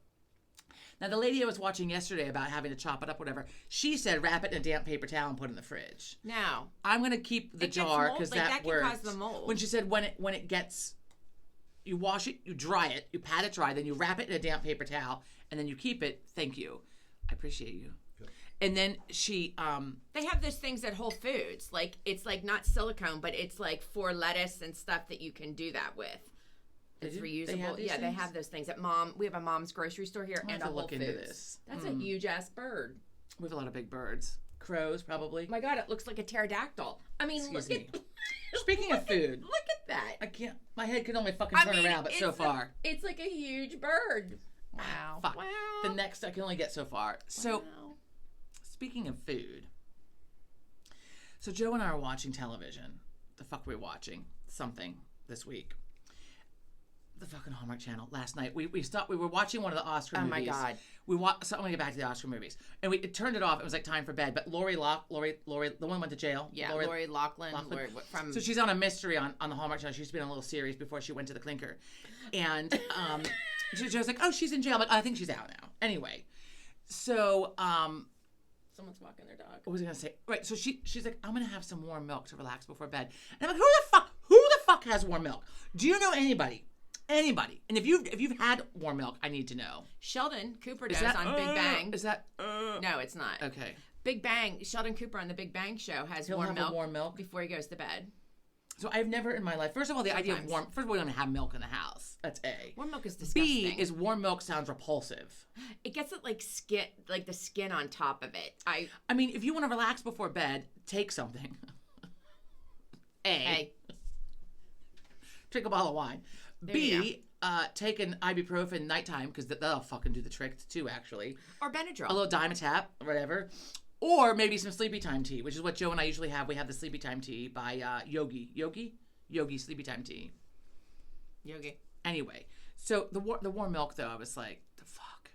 Speaker 1: Now the lady I was watching yesterday about having to chop it up, whatever. She said wrap it in a damp paper towel and put it in the fridge.
Speaker 2: Now
Speaker 1: I'm gonna keep the
Speaker 2: it gets
Speaker 1: jar
Speaker 2: mold,
Speaker 1: because
Speaker 2: like,
Speaker 1: that
Speaker 2: that can
Speaker 1: works.
Speaker 2: cause the mold.
Speaker 1: When she said when it gets, you wash it, you dry it, you pat it dry, then you wrap it in a damp paper towel, and then you keep it. Thank you, I appreciate you. And then she
Speaker 2: they have those things at Whole Foods. Like it's like not silicone, but it's like for lettuce and stuff that you can do that with. It's reusable.
Speaker 1: They have these
Speaker 2: They
Speaker 1: things?
Speaker 2: have those things at we have a Mom's grocery store here
Speaker 1: I'll
Speaker 2: and
Speaker 1: have
Speaker 2: a
Speaker 1: to
Speaker 2: Whole
Speaker 1: look
Speaker 2: Foods.
Speaker 1: into this.
Speaker 2: That's a huge ass bird.
Speaker 1: We have a lot of big birds. Crows, probably.
Speaker 2: Oh my God, it looks like a pterodactyl. I mean,
Speaker 1: Excuse
Speaker 2: look
Speaker 1: me.
Speaker 2: at.
Speaker 1: Speaking of food,
Speaker 2: Look at that.
Speaker 1: I can't. My head can only fucking
Speaker 2: I
Speaker 1: turn
Speaker 2: mean,
Speaker 1: around, but so far.
Speaker 2: It's like a huge bird. Wow.
Speaker 1: Fuck.
Speaker 2: Wow.
Speaker 1: The next I can only get so far. So,
Speaker 2: Wow.
Speaker 1: speaking of food, so Joe and I are watching television. The fuck we're watching something this week. The fucking Hallmark Channel. Last night we stopped. We were watching one of the Oscar
Speaker 2: Oh
Speaker 1: movies.
Speaker 2: my God.
Speaker 1: So I'm gonna get back to the Oscar movies, and we turned it off. It was like time for bed. But Lori, the one who went to jail.
Speaker 2: Yeah, Lori Loughlin. From
Speaker 1: So she's on a mystery on the Hallmark Channel. She used to be on a little series before she went to the clinker. And she was like, oh, she's in jail. I'm like, I think she's out now. Anyway, so
Speaker 2: someone's walking their dog.
Speaker 1: what was I going to say? Right, so she's like, I'm going to have some warm milk to relax before bed. And I'm like, who the fuck has warm milk? Do you know anybody? Anybody. And if you've had warm milk, I need to know.
Speaker 2: Sheldon Cooper does
Speaker 1: that
Speaker 2: on Big Bang.
Speaker 1: Is that
Speaker 2: No, it's not.
Speaker 1: okay?
Speaker 2: Big Bang. Sheldon Cooper on the Big Bang show has
Speaker 1: He'll have a warm milk
Speaker 2: before he goes to bed.
Speaker 1: So I've never in my life. First of all, the idea of
Speaker 2: Sometimes.
Speaker 1: warm. First of all, we don't have milk in the house. That's A.
Speaker 2: Warm milk is disgusting.
Speaker 1: B is warm milk sounds repulsive.
Speaker 2: It gets it like skin, like the skin on top of it.
Speaker 1: I mean, if you want to relax before bed, take something. A. Drink a bottle of wine.
Speaker 2: There you
Speaker 1: B. Take an ibuprofen nighttime because that'll fucking do the trick too. Actually,
Speaker 2: or Benadryl.
Speaker 1: a little Dimetap, or whatever. Or maybe some sleepy time tea, which is what Joe and I usually have. We have the sleepy time tea by Yogi sleepy time tea.
Speaker 2: Yogi.
Speaker 1: Anyway, so the warm milk though, I was like, the fuck.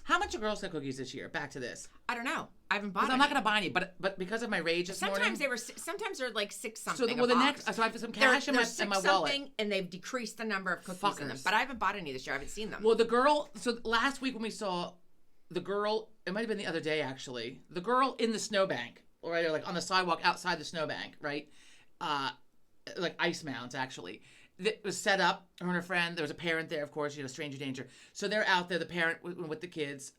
Speaker 1: How much are Girl Scout cookies this year? Back to this.
Speaker 2: I don't know. I haven't bought.
Speaker 1: Because I'm not gonna buy any, but because of my rage this
Speaker 2: Sometimes
Speaker 1: morning.
Speaker 2: they were. Sometimes they're like $6 something.
Speaker 1: So the next, so I have some cash in my wallet.
Speaker 2: And they've decreased the number of cookies in them.
Speaker 1: Fuckers.
Speaker 2: But I haven't bought any this year. I haven't seen them.
Speaker 1: Well, the girl. So last week when we saw the girl, it might have been the other day actually. The girl in the snowbank, right, or like on the sidewalk outside the snowbank, right? Like ice mounds actually. That was set up. Her and her friend. There was a parent there, of course. Stranger danger. So they're out there. The parent with the kids.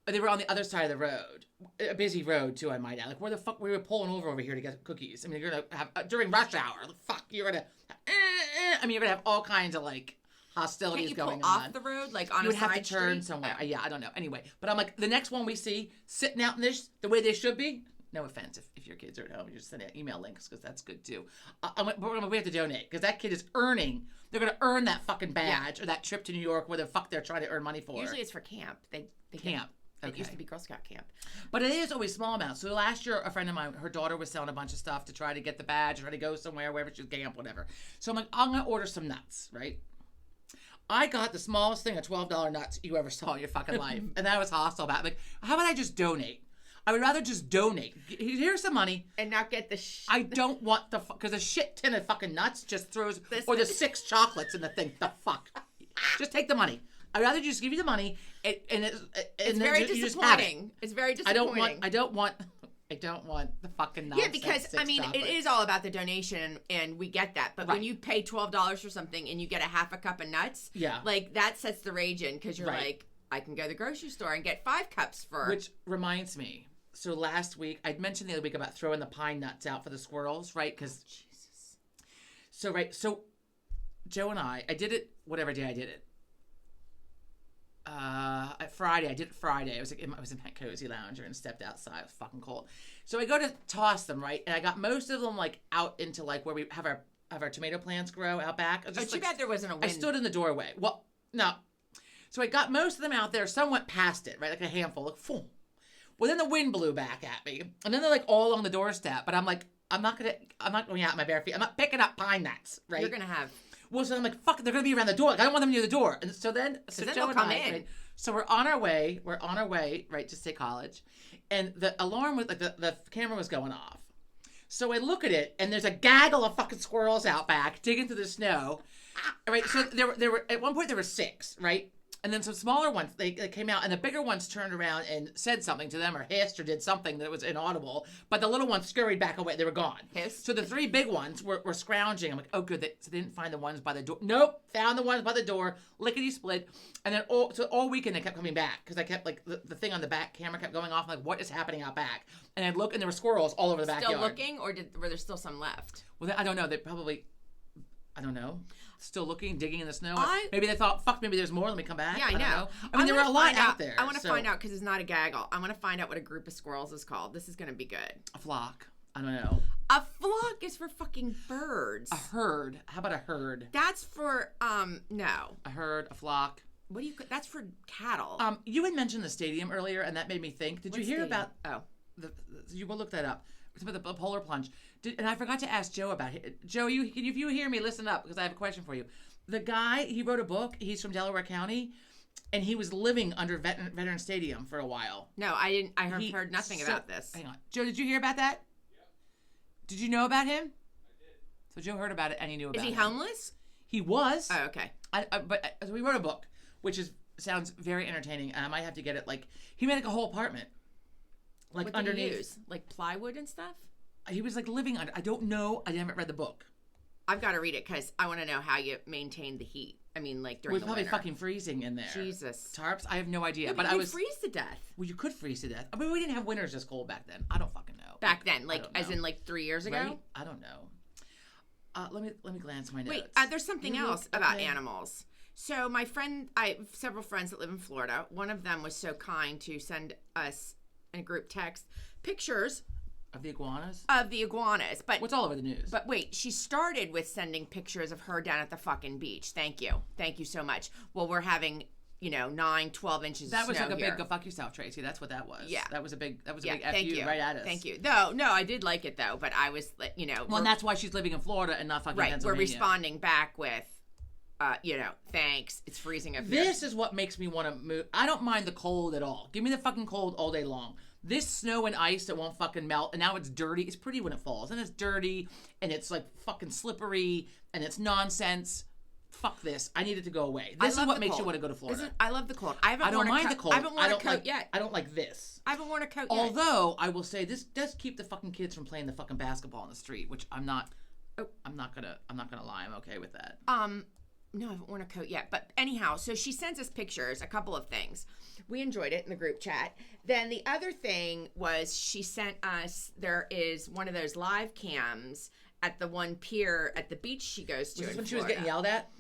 Speaker 1: They were on the other side of the road, a busy road too, I might add. Like where the fuck we were pulling over here to get cookies. I mean, you're gonna have during rush hour. Fuck, you're gonna. I mean, you're gonna have all kinds of like hostilities
Speaker 2: Can't you
Speaker 1: going
Speaker 2: pull
Speaker 1: on.
Speaker 2: off the road, like on
Speaker 1: You
Speaker 2: a
Speaker 1: would have to
Speaker 2: side
Speaker 1: turn
Speaker 2: street?
Speaker 1: somewhere. Yeah, I don't know. Anyway, but I'm like the next one we see sitting out in this the way they should be. No offense if your kids are at home, you just send an email links because that's good too. But we have to donate because that kid is earning. They're gonna earn that fucking badge or that trip to New York, where the fuck they're trying to earn money for.
Speaker 2: Usually it's for camp. They
Speaker 1: Camp.
Speaker 2: It used
Speaker 1: Okay.
Speaker 2: to be Girl Scout camp.
Speaker 1: But it is always small amounts. So last year, a friend of mine, her daughter was selling a bunch of stuff to try to get the badge, try to go somewhere, wherever she was, camp, whatever. So I'm like, I'm going to order some nuts, right? I got the smallest thing of $12 nuts you ever saw in your fucking life. And I was hostile about it. Like, how about I just donate? I would rather just donate. Here's some money.
Speaker 2: And not get the
Speaker 1: I don't want the because a shit tin of fucking nuts just throws, or the 6 chocolates in the thing. The fuck? Just take the money. I'd rather just give you the money, and
Speaker 2: It's
Speaker 1: then
Speaker 2: very
Speaker 1: you just have it.
Speaker 2: disappointing. It's very
Speaker 1: I
Speaker 2: disappointing.
Speaker 1: don't want the fucking nuts.
Speaker 2: Yeah, because
Speaker 1: and 6
Speaker 2: I mean,
Speaker 1: chocolates.
Speaker 2: it is all about the donation, and we get that. But when
Speaker 1: Right.
Speaker 2: you pay $12 for something and you get a half a cup of nuts,
Speaker 1: Yeah.
Speaker 2: like that sets the rage in because you're
Speaker 1: Right.
Speaker 2: like, I can go to the grocery store and get 5 cups for.
Speaker 1: Which reminds me, so last week I'd mentioned the other week about throwing the pine nuts out for the squirrels, right? Because
Speaker 2: Jesus.
Speaker 1: so Joe and I did it whatever day I did it. Friday, I did it Friday. I was in my cozy lounger and stepped outside. It was fucking cold. So I go to toss them, right? And I got most of them like out into like where we have our have our tomato plants grow out back. I was
Speaker 2: Oh,
Speaker 1: just,
Speaker 2: too bad there wasn't a wind.
Speaker 1: I stood in the doorway. Well, no. So I got most of them out there. Some went past it, right? Like a handful. Like, phew. Well, then the wind blew back at me. And then they're like all on the doorstep. But I'm like, I'm not going out in my bare feet. I'm not picking up pine nuts, right?
Speaker 2: You're going to have...
Speaker 1: Well, so I'm like, fuck, they're going to be around the door. Like, I don't want them near the door. And so then,
Speaker 2: then
Speaker 1: Joe
Speaker 2: they'll
Speaker 1: and
Speaker 2: come
Speaker 1: I,
Speaker 2: in.
Speaker 1: right, so we're on our way, right, to State College. And the alarm was, like, the camera was going off. So I look at it, and there's a gaggle of fucking squirrels out back digging through the snow. Right, so there were at one point there were 6, right? And then some smaller ones, they came out, and the bigger ones turned around and said something to them or hissed or did something that was inaudible. But the little ones scurried back away. They were gone.
Speaker 2: Hissed?
Speaker 1: So the 3 big ones were scrounging. I'm like, oh, good. So they didn't find the ones by the door. Nope. Found the ones by the door. Lickety-split. And then all weekend they kept coming back because I kept, like, the thing on the back camera kept going off. I'm like, what is happening out back? And I'd look, and there were squirrels all over the backyard.
Speaker 2: Still looking, or were there still some left?
Speaker 1: Well, I don't know. They probably... I don't know. Still looking, digging in the snow.
Speaker 2: I-
Speaker 1: Maybe they thought, fuck, maybe there's more. Let me come back.
Speaker 2: Yeah, I know.
Speaker 1: don't know. I mean, there were a lot out there.
Speaker 2: I want to
Speaker 1: so-
Speaker 2: find out because it's not a gaggle. I want to find out what a group of squirrels is called. This is going to be good.
Speaker 1: A flock. I don't know.
Speaker 2: A flock is for fucking birds.
Speaker 1: A herd. How about a herd?
Speaker 2: That's for no.
Speaker 1: A herd, a flock.
Speaker 2: What do you? That's for cattle.
Speaker 1: You had mentioned the stadium earlier, and that made me think. Did you hear about?
Speaker 2: Oh,
Speaker 1: You will look that up. It's about the polar plunge. And I forgot to ask Joe about it. Joe, if you hear me, listen up because I have a question for you. The guy, he wrote a book. He's from Delaware County, and he was living under Veteran Stadium for a while.
Speaker 2: no, I didn't. I heard nothing about this.
Speaker 1: Hang on, Joe. Did you hear about that? Yeah. Did you know about him? I did. So Joe heard about it, and he knew about it.
Speaker 2: Is he homeless?
Speaker 1: He was.
Speaker 2: Oh, okay.
Speaker 1: So he wrote a book, which sounds very entertaining. I might have to get it. Like he made like a whole apartment, like
Speaker 2: What did
Speaker 1: underneath.
Speaker 2: he use? Like plywood and stuff?
Speaker 1: He was like living under. I don't know. I haven't read the book.
Speaker 2: I've got to read it because I want to know how you maintain the heat. I mean, like during
Speaker 1: We're
Speaker 2: the
Speaker 1: probably
Speaker 2: winter.
Speaker 1: fucking freezing in there.
Speaker 2: Jesus.
Speaker 1: Tarps. I have no idea.
Speaker 2: Yeah,
Speaker 1: but
Speaker 2: you
Speaker 1: I was.
Speaker 2: freeze to death.
Speaker 1: Well, you could freeze to death. I mean, we didn't have winters this cold back then. I don't fucking know.
Speaker 2: Back then, like
Speaker 1: don't
Speaker 2: as
Speaker 1: know.
Speaker 2: in like 3 years ago.
Speaker 1: Right? I don't know. Let me glance my notes.
Speaker 2: Wait, there's something
Speaker 1: You
Speaker 2: else
Speaker 1: look-
Speaker 2: about
Speaker 1: okay.
Speaker 2: animals. So my friend, I have several friends that live in Florida. One of them was so kind to send us in a group text pictures
Speaker 1: Of the iguanas.
Speaker 2: of the iguanas. But
Speaker 1: What's all over the news?
Speaker 2: but wait, she started with sending pictures of her down at the fucking beach. Thank you so much. Well, we're having 9, 12 inches.
Speaker 1: that
Speaker 2: of
Speaker 1: was
Speaker 2: snow
Speaker 1: like a
Speaker 2: here.
Speaker 1: big go fuck yourself, Tracy. That's what that was.
Speaker 2: Yeah.
Speaker 1: That was a big. That was a
Speaker 2: Yeah,
Speaker 1: big F
Speaker 2: thank
Speaker 1: you
Speaker 2: you.
Speaker 1: right at us.
Speaker 2: Thank you. No, I did like it though. But I was,
Speaker 1: Well,
Speaker 2: we're-
Speaker 1: and that's why she's living in Florida and not fucking
Speaker 2: right. We're
Speaker 1: Pennsylvania.
Speaker 2: responding back with, thanks. It's freezing up here.
Speaker 1: This is what makes me want to move. I don't mind the cold at all. Give me the fucking cold all day long. This snow and ice that won't fucking melt, and now it's dirty. It's pretty when it falls, and it's dirty, and it's like fucking slippery, and it's nonsense. Fuck this. I need it to go away.
Speaker 2: I
Speaker 1: This is
Speaker 2: love
Speaker 1: what
Speaker 2: the
Speaker 1: makes
Speaker 2: cold.
Speaker 1: you want to go to Florida.
Speaker 2: I love the cold. I haven't
Speaker 1: I don't
Speaker 2: worn a
Speaker 1: mind
Speaker 2: coat.
Speaker 1: the cold.
Speaker 2: I haven't worn a coat
Speaker 1: like,
Speaker 2: yet.
Speaker 1: I don't like this.
Speaker 2: I haven't worn a coat yet.
Speaker 1: Although I will say this does keep the fucking kids from playing the fucking basketball in the street, which I'm not.
Speaker 2: Oh.
Speaker 1: I'm not gonna lie. I'm okay with that.
Speaker 2: No, I haven't worn a coat yet. But anyhow, so she sends us pictures, a couple of things. We enjoyed it in the group chat. Then the other thing was she sent us, there is one of those live cams at the one pier at the beach she goes to
Speaker 1: Was this
Speaker 2: in
Speaker 1: when she was
Speaker 2: Florida.
Speaker 1: getting yelled at?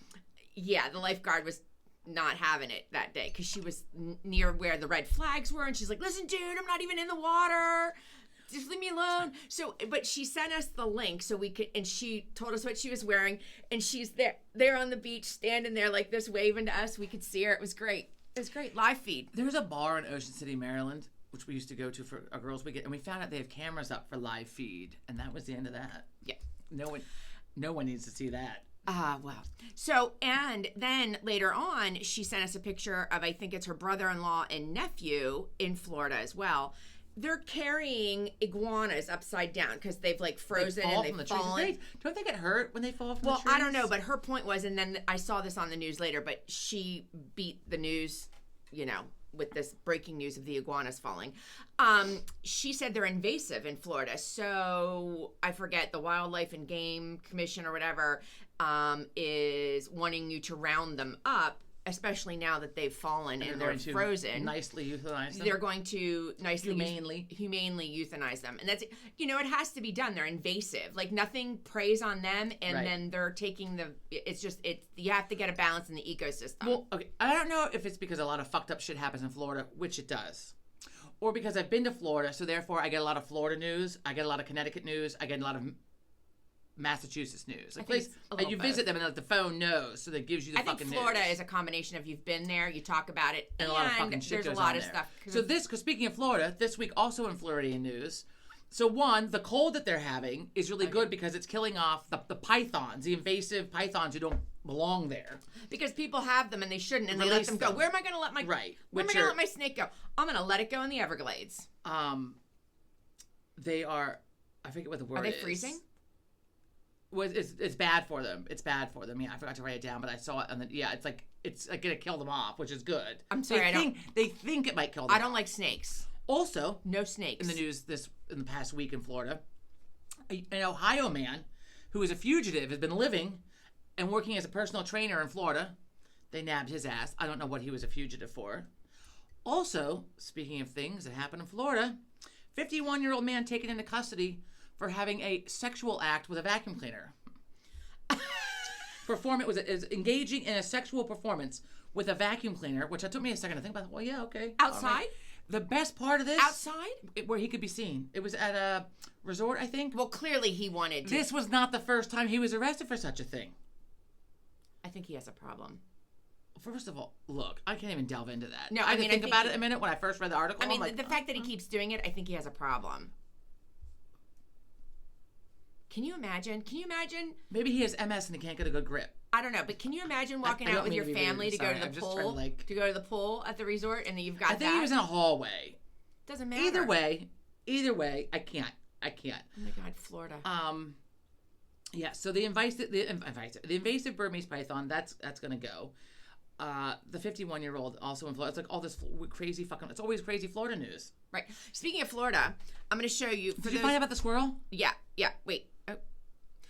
Speaker 2: Yeah, the lifeguard was not having it that day because she was near where the red flags were. And she's like, listen, dude, I'm not even in the water. Just leave me alone. So, but she sent us the link so we could, and she told us what she was wearing, and she's there on the beach, standing there like this, waving to us. We could see her. It was great. It was great. Live feed.
Speaker 1: There was a bar in Ocean City, Maryland, which we used to go to for our girls' weekend, and we found out they have cameras up for live feed, and that was the end of that.
Speaker 2: Yeah.
Speaker 1: No one needs to see that.
Speaker 2: Wow. So, and then later on, she sent us a picture of, I think it's her brother-in-law and nephew in Florida as well. They're carrying iguanas upside down because they've like frozen
Speaker 1: fall
Speaker 2: and
Speaker 1: from the
Speaker 2: they've
Speaker 1: trees.
Speaker 2: fallen.
Speaker 1: Don't they get hurt when they fall from
Speaker 2: Well,
Speaker 1: the trees?
Speaker 2: I don't know, but her point was, and then I saw this on the news later, but she beat the news, with this breaking news of the iguanas falling. She said they're invasive in Florida. So I forget, the Wildlife and Game Commission or whatever is wanting you to round them up, especially now that they've fallen and they're frozen.
Speaker 1: Nicely euthanize them.
Speaker 2: They're going to nicely
Speaker 1: Humanely.
Speaker 2: euthanize them, and that's it has to be done. They're invasive, like nothing preys on them, and
Speaker 1: Right.
Speaker 2: then they're taking you have to get a balance in the ecosystem.
Speaker 1: Well, okay. I don't know if it's because a lot of fucked up shit happens in Florida, which it does, or because I've been to Florida, so therefore I get a lot of Florida news. I get a lot of Connecticut news. I get a lot of Massachusetts news. Like,
Speaker 2: think it's a little
Speaker 1: you
Speaker 2: both.
Speaker 1: visit them and like, the phone knows, so that gives you the
Speaker 2: I think
Speaker 1: fucking
Speaker 2: Florida
Speaker 1: news.
Speaker 2: is a combination of you've been there, you talk about it,
Speaker 1: And a lot of fucking shit
Speaker 2: there's
Speaker 1: goes
Speaker 2: a lot
Speaker 1: on
Speaker 2: of
Speaker 1: there.
Speaker 2: stuff.
Speaker 1: So because speaking of Florida, this week also in Floridian news. So one, the cold that they're having is really good because it's killing off the pythons, the invasive pythons who don't belong there.
Speaker 2: Because people have them and they shouldn't, and they let
Speaker 1: Release
Speaker 2: them go.
Speaker 1: them.
Speaker 2: Where am I going to let my
Speaker 1: Right.
Speaker 2: Where am
Speaker 1: Which
Speaker 2: I going to
Speaker 1: are-
Speaker 2: let my snake go? I'm going to let it go in the Everglades.
Speaker 1: They are, I forget what the word
Speaker 2: Are
Speaker 1: is.
Speaker 2: they freezing?
Speaker 1: Was it's bad for them. It's bad for them. Yeah, I forgot to write it down, but I saw it, and it's like gonna kill them off, which is good.
Speaker 2: I'm sorry,
Speaker 1: They think it might kill them.
Speaker 2: I don't like snakes.
Speaker 1: Also,
Speaker 2: No snakes.
Speaker 1: in the news in the past week in Florida, an Ohio man who is a fugitive has been living and working as a personal trainer in Florida. They nabbed his ass. I don't know what he was a fugitive for. Also, speaking of things that happen in Florida, 51-year-old man taken into custody for having a sexual act with a vacuum cleaner. Is engaging in a sexual performance with a vacuum cleaner, which took me a second to think about. Well, yeah, okay.
Speaker 2: Outside?
Speaker 1: All right. The best part of this,
Speaker 2: Outside?
Speaker 1: where he could be seen. It was at a resort, I think.
Speaker 2: Well, clearly he wanted to.
Speaker 1: This was not the first time he was arrested for such a thing.
Speaker 2: I think he has a problem.
Speaker 1: First of all, look, I can't even delve into that.
Speaker 2: No,
Speaker 1: I had to think
Speaker 2: I think
Speaker 1: about it a minute when I first read the article.
Speaker 2: I mean,
Speaker 1: I'm like,
Speaker 2: the fact that he keeps doing it, I think he has a problem. Can you imagine?
Speaker 1: maybe he has MS and he can't get a good grip.
Speaker 2: I don't know, but can you imagine walking
Speaker 1: I
Speaker 2: out
Speaker 1: don't
Speaker 2: with
Speaker 1: mean
Speaker 2: your
Speaker 1: to be rude,
Speaker 2: family to go
Speaker 1: sorry,
Speaker 2: to the
Speaker 1: I'm just trying
Speaker 2: pool,
Speaker 1: to,
Speaker 2: to go to the pool at the resort, and you've got
Speaker 1: I think
Speaker 2: that?
Speaker 1: he was in a hallway.
Speaker 2: Doesn't matter.
Speaker 1: Either way, I can't.
Speaker 2: Oh my God, Florida.
Speaker 1: Yeah. So the invasive Burmese python, that's gonna go. The 51-year-old also in Florida. It's like all this crazy fucking. It's always crazy Florida news.
Speaker 2: Right. Speaking of Florida, I'm going to show you.
Speaker 1: Did you find out about the squirrel?
Speaker 2: Yeah. Wait. Oh.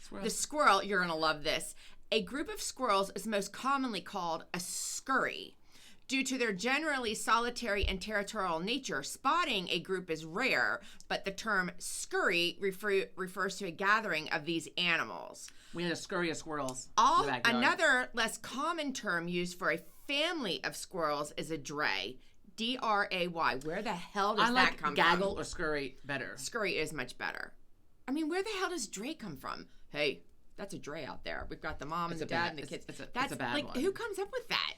Speaker 1: Squirrel.
Speaker 2: The squirrel, you're going to love this. A group of squirrels is most commonly called a scurry. Due to their generally solitary and territorial nature, spotting a group is rare, but the term scurry refers to a gathering of these animals.
Speaker 1: We had a scurry of squirrels. in the backyard.
Speaker 2: Another less common term used for a family of squirrels is a dray. D-R-A-Y. Where the hell does
Speaker 1: I
Speaker 2: that
Speaker 1: like
Speaker 2: come
Speaker 1: gaggle
Speaker 2: from?
Speaker 1: or scurry better.
Speaker 2: Scurry is much better. I mean, where the hell does dray come from? Hey, that's a dray out there. We've got the mom and the dad and the kids.
Speaker 1: It's
Speaker 2: That's
Speaker 1: a bad
Speaker 2: like,
Speaker 1: one.
Speaker 2: who comes up with that?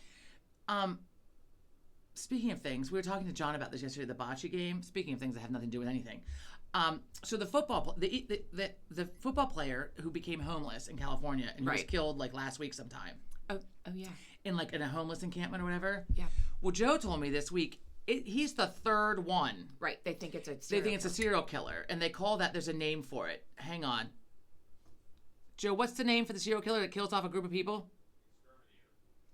Speaker 1: Speaking of things, we were talking to John about this yesterday, the bocce game. Speaking of things that have nothing to do with anything. So the football player who became homeless in California and who was
Speaker 2: Right.
Speaker 1: killed like last week sometime
Speaker 2: Oh yeah.
Speaker 1: in a homeless encampment or whatever.
Speaker 2: Yeah.
Speaker 1: Well, Joe told me this week he's the third one.
Speaker 2: Right. They think it's a
Speaker 1: They think it's a serial killer, and they call that. There's a name for it. Hang on, Joe. What's the name for the serial killer that kills off a group of people?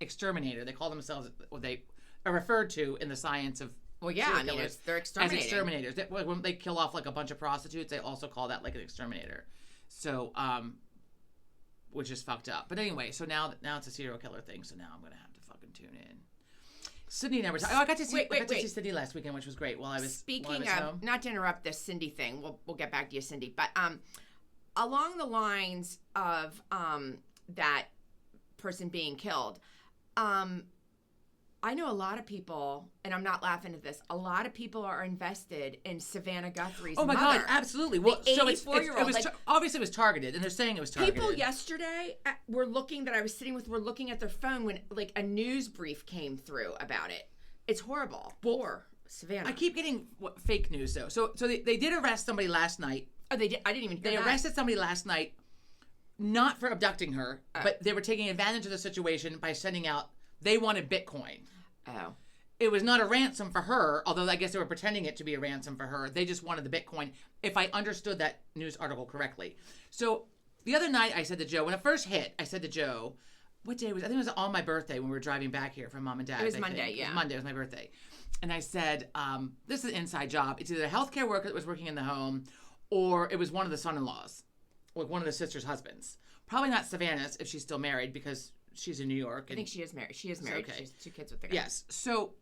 Speaker 1: Exterminator. They call themselves. What they are referred to in the science of.
Speaker 2: Well, yeah,
Speaker 1: serial
Speaker 2: I mean,
Speaker 1: killers
Speaker 2: they're exterminating.
Speaker 1: As exterminators. When they kill off like a bunch of prostitutes, they also call that like an exterminator. So, which is fucked up. But anyway, so now it's a serial killer thing. So now I'm gonna have to fucking tune in. Sydney never. I got to see. See Sydney last weekend, which was great. While I was
Speaker 2: Speaking
Speaker 1: home.
Speaker 2: of, not to interrupt this Cindy thing, we'll get back to you, Cindy. But along the lines of that person being killed, I know a lot of people, and I'm not laughing at this. A lot of people are invested in Savannah Guthrie's
Speaker 1: Oh my
Speaker 2: mother.
Speaker 1: God, absolutely. Well,
Speaker 2: The
Speaker 1: so
Speaker 2: 84-year-old,
Speaker 1: obviously it was targeted, and they're saying it was targeted.
Speaker 2: People yesterday were looking looking at their phone when like a news brief came through about it. It's horrible. Poor Savannah.
Speaker 1: I keep getting fake news though. So they did arrest somebody last night.
Speaker 2: Oh, they did. I didn't even hear
Speaker 1: They
Speaker 2: that.
Speaker 1: arrested somebody last night, not for abducting her, but they were taking advantage of the situation by sending out. They wanted Bitcoin.
Speaker 2: Oh.
Speaker 1: It was not a ransom for her, although I guess they were pretending it to be a ransom for her. They just wanted the Bitcoin, if I understood that news article correctly. So the other night I said to Joe, when it first hit, I said to Joe, what day was it? I think it was on my birthday when we were driving back here from Mom and Dad.
Speaker 2: It was Monday, yeah.
Speaker 1: It was Monday, it was my birthday. And I said, this is an inside job. It's either a healthcare worker that was working in the home, or it was one of the son-in-laws, or one of the sister's husbands. Probably not Savannah's if she's still married, because she's in New York.
Speaker 2: I think she is married. She is married.
Speaker 1: Okay.
Speaker 2: She has 2 kids with the guy.
Speaker 1: Yes. So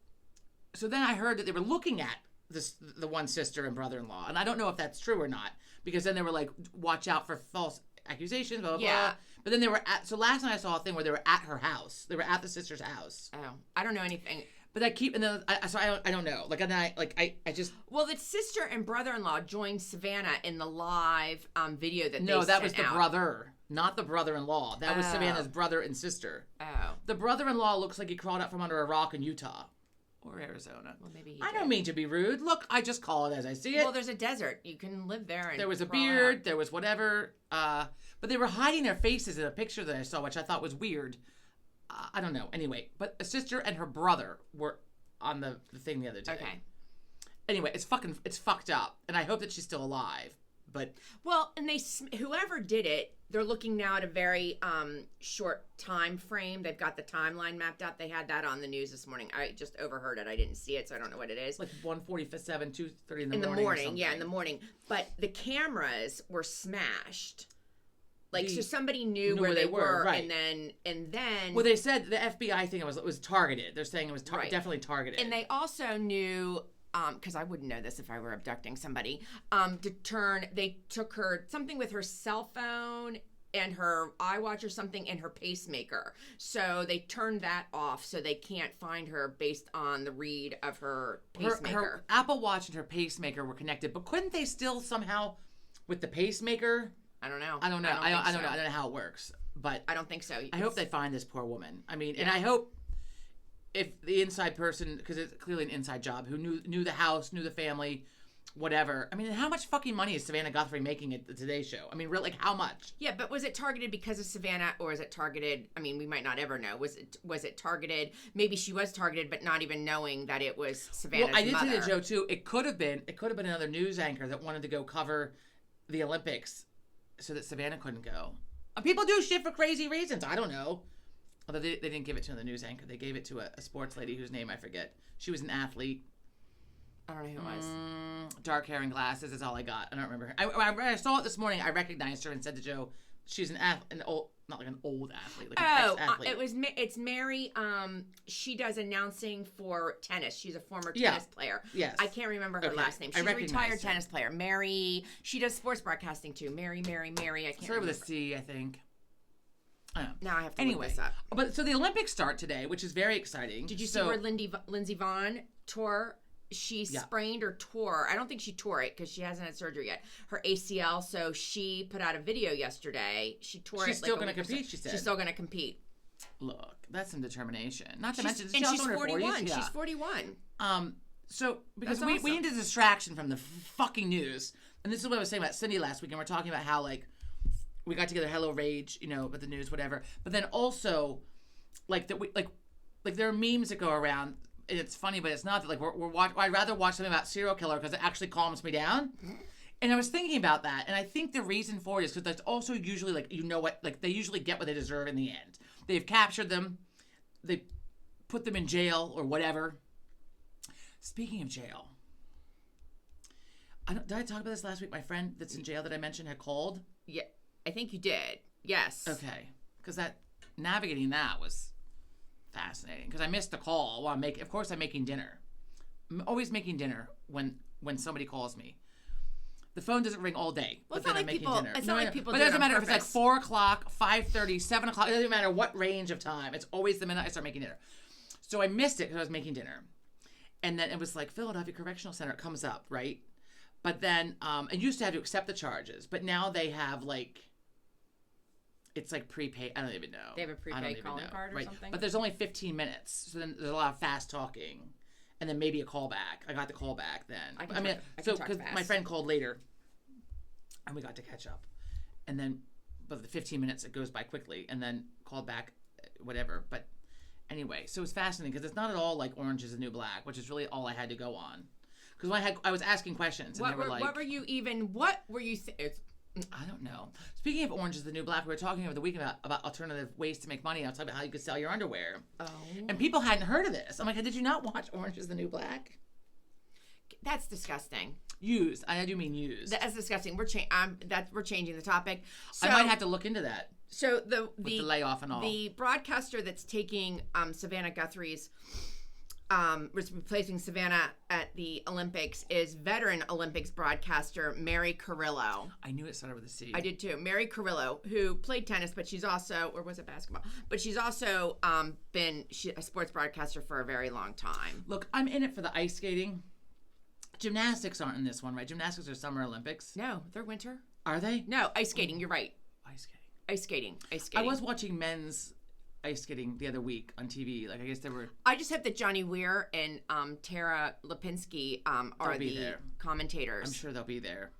Speaker 1: then I heard that they were looking at the one sister and brother-in-law, and I don't know if that's true or not, because then they were like, watch out for false accusations, blah, blah,
Speaker 2: Yeah.
Speaker 1: blah. But then they were so last night I saw a thing where they were at her house. They were at the sister's house.
Speaker 2: Oh, I don't know anything.
Speaker 1: But I keep, and then I don't know. Like, and I just.
Speaker 2: Well, the sister and brother-in-law joined Savannah in the live video that
Speaker 1: No,
Speaker 2: they
Speaker 1: that was
Speaker 2: sent
Speaker 1: the
Speaker 2: out.
Speaker 1: brother, not the brother-in-law. That was
Speaker 2: Oh.
Speaker 1: Savannah's brother and sister.
Speaker 2: Oh,
Speaker 1: The brother-in-law looks like he crawled out from under a rock in Utah or Arizona.
Speaker 2: well, maybe he
Speaker 1: I
Speaker 2: did.
Speaker 1: don't mean to be rude. Look, I just call it as I see it.
Speaker 2: Well, there's a desert. You can live there. And
Speaker 1: There was a
Speaker 2: crawl
Speaker 1: beard.
Speaker 2: out.
Speaker 1: There was whatever. But they were hiding their faces in a picture that I saw, which I thought was weird. I don't know. Anyway, but a sister and her brother were on the thing the other day.
Speaker 2: Okay.
Speaker 1: Anyway, it's fucked up, and I hope that she's still alive. But
Speaker 2: Well, and whoever did it, they're looking now at a very short time frame. They've got the timeline mapped out. They had that on the news this morning. I just overheard it. I didn't see it, so I don't know what it is.
Speaker 1: like 1:47, 2:30 in the
Speaker 2: In the
Speaker 1: morning. or
Speaker 2: morning, yeah, in
Speaker 1: something.
Speaker 2: the morning. But the cameras were smashed. Like, so
Speaker 1: The-
Speaker 2: somebody knew where they were,
Speaker 1: right.
Speaker 2: and then
Speaker 1: Well, they said the FBI thing was targeted. They're saying it was
Speaker 2: Right.
Speaker 1: definitely targeted.
Speaker 2: and they also knew, because I wouldn't know this if I were abducting somebody, they took something with her cell phone and her iWatch or something and her pacemaker. So they turned that off so they can't find her based on the read of her pacemaker.
Speaker 1: her Apple Watch and her pacemaker were connected, but couldn't they still somehow with the pacemaker?
Speaker 2: I don't know.
Speaker 1: I don't know.
Speaker 2: think
Speaker 1: I don't
Speaker 2: so.
Speaker 1: know. I don't know how it works, but
Speaker 2: I don't think so.
Speaker 1: I hope they find this poor woman. I mean, and
Speaker 2: Yeah.
Speaker 1: I hope if the inside person, because it's clearly an inside job, who knew the house, knew the family, whatever. I mean, how much fucking money is Savannah Guthrie making at the Today Show? I mean, really, like how much?
Speaker 2: Yeah, but was it targeted because of Savannah, or is it targeted? I mean, we might not ever know. Was it targeted? Maybe she was targeted, but not even knowing that it was Savannah's
Speaker 1: Well, I did
Speaker 2: mother.
Speaker 1: say to Joe too. It could have been another news anchor that wanted to go cover the Olympics, so that Savannah couldn't go. People do shit for crazy reasons. I don't know. Although they didn't give it to the news anchor, they gave it to a sports lady whose name I forget. She was an athlete.
Speaker 2: I don't know who it was.
Speaker 1: Dark hair and glasses is all I got. I don't remember her. I saw it this morning. I recognized her and said to Joe, "She's an old, not like an old athlete, like an ex-athlete."
Speaker 2: It's Mary. She does announcing for tennis. She's a former
Speaker 1: Yeah.
Speaker 2: tennis player.
Speaker 1: Yes.
Speaker 2: I can't remember her
Speaker 1: Okay.
Speaker 2: last name.
Speaker 1: I
Speaker 2: She's a
Speaker 1: recognized
Speaker 2: retired
Speaker 1: her.
Speaker 2: tennis player. Mary. She does sports broadcasting too. Mary. I can't
Speaker 1: Started
Speaker 2: remember.
Speaker 1: with a C, I think. I don't know.
Speaker 2: Now I have to
Speaker 1: Anyway,
Speaker 2: look this up.
Speaker 1: but so the Olympics start today, which is very exciting.
Speaker 2: Did you see where Lindsey Vonn tore? She sprained or tore. I don't think she tore it because she hasn't had surgery yet. Her ACL. So she put out a video yesterday. She tore
Speaker 1: She's
Speaker 2: it.
Speaker 1: still
Speaker 2: going
Speaker 1: gonna
Speaker 2: to
Speaker 1: compete, she said.
Speaker 2: She's still going to compete.
Speaker 1: Look, that's some determination. Not to
Speaker 2: She's,
Speaker 1: mention,
Speaker 2: and
Speaker 1: also
Speaker 2: she's
Speaker 1: in her
Speaker 2: 41.
Speaker 1: 40s. Yeah.
Speaker 2: She's 41.
Speaker 1: So because
Speaker 2: That's
Speaker 1: we
Speaker 2: awesome.
Speaker 1: need a distraction from the fucking news, and this is what I was saying about Cindy last week, and we're talking about how like we got together, hello rage, with the news, whatever. But then also, like that we like there are memes that go around, and it's funny, but it's not that like I'd rather watch something about serial killer because it actually calms me down. And I was thinking about that, and I think the reason for it is because that's also usually like they usually get what they deserve in the end. They've captured them, they put them in jail or whatever. Speaking of jail, did I talk about this last week? My friend that's in jail that I mentioned had called.
Speaker 2: Yeah, I think you did. Yes.
Speaker 1: Okay, because navigating that was fascinating. Because I missed the call while of course I'm making dinner. I'm always making dinner when somebody calls me. The phone doesn't ring all day.
Speaker 2: Well,
Speaker 1: but
Speaker 2: it's
Speaker 1: then
Speaker 2: not
Speaker 1: I'm
Speaker 2: like
Speaker 1: making
Speaker 2: people.
Speaker 1: dinner.
Speaker 2: It's not like people.
Speaker 1: But
Speaker 2: do
Speaker 1: it doesn't
Speaker 2: it on
Speaker 1: matter if it's like
Speaker 2: purpose.
Speaker 1: 4 o'clock, 5:30, 7 o'clock. It doesn't matter what range of time. It's always the minute I start making dinner. So I missed it because I was making dinner. And then it was like Philadelphia Correctional Center. It comes up, right? But then it used to have to accept the charges, but now they have like it's like prepaid. I don't even know.
Speaker 2: They have a prepaid calling card or something?
Speaker 1: But there's only 15 minutes, so then there's a lot of fast talking, and then maybe a callback. I got the callback then.
Speaker 2: I can talk
Speaker 1: because
Speaker 2: fast.
Speaker 1: my friend called later, and we got to catch up, and then but the 15 minutes it goes by quickly, and then called back, whatever. But anyway, so it's fascinating because it's not at all like Orange is the New Black, which is really all I had to go on. Because I was asking questions, and they were like,
Speaker 2: what were you?
Speaker 1: I don't know. Speaking of Orange is the New Black, we were talking over the weekend about alternative ways to make money. I was talking about how you could sell your underwear.
Speaker 2: Oh.
Speaker 1: And people hadn't heard of this. I'm like, did you not watch Orange is the New Black?
Speaker 2: That's disgusting.
Speaker 1: Used. I do mean used.
Speaker 2: That's disgusting. We're changing the topic. So,
Speaker 1: I might have to look into that.
Speaker 2: So
Speaker 1: With the layoff and all.
Speaker 2: The broadcaster that's taking Savannah Guthrie's was replacing Savannah at the Olympics is veteran Olympics broadcaster Mary Carrillo.
Speaker 1: I knew it started with a C.
Speaker 2: I did too. Mary Carrillo, who played tennis, but she's also, or was it basketball? But she's also been a sports broadcaster for a very long time.
Speaker 1: Look, I'm in it for the ice skating. Gymnastics aren't in this one, right? Gymnastics are Summer Olympics.
Speaker 2: No, they're winter.
Speaker 1: Are they?
Speaker 2: No, ice skating. You're right.
Speaker 1: Ice skating.
Speaker 2: Ice skating. Ice skating.
Speaker 1: I was watching men's ice skating the other week on TV. Like, I guess they were.
Speaker 2: I just hope that Johnny Weir and Tara Lipinski are the
Speaker 1: there.
Speaker 2: commentators.
Speaker 1: I'm sure they'll be there.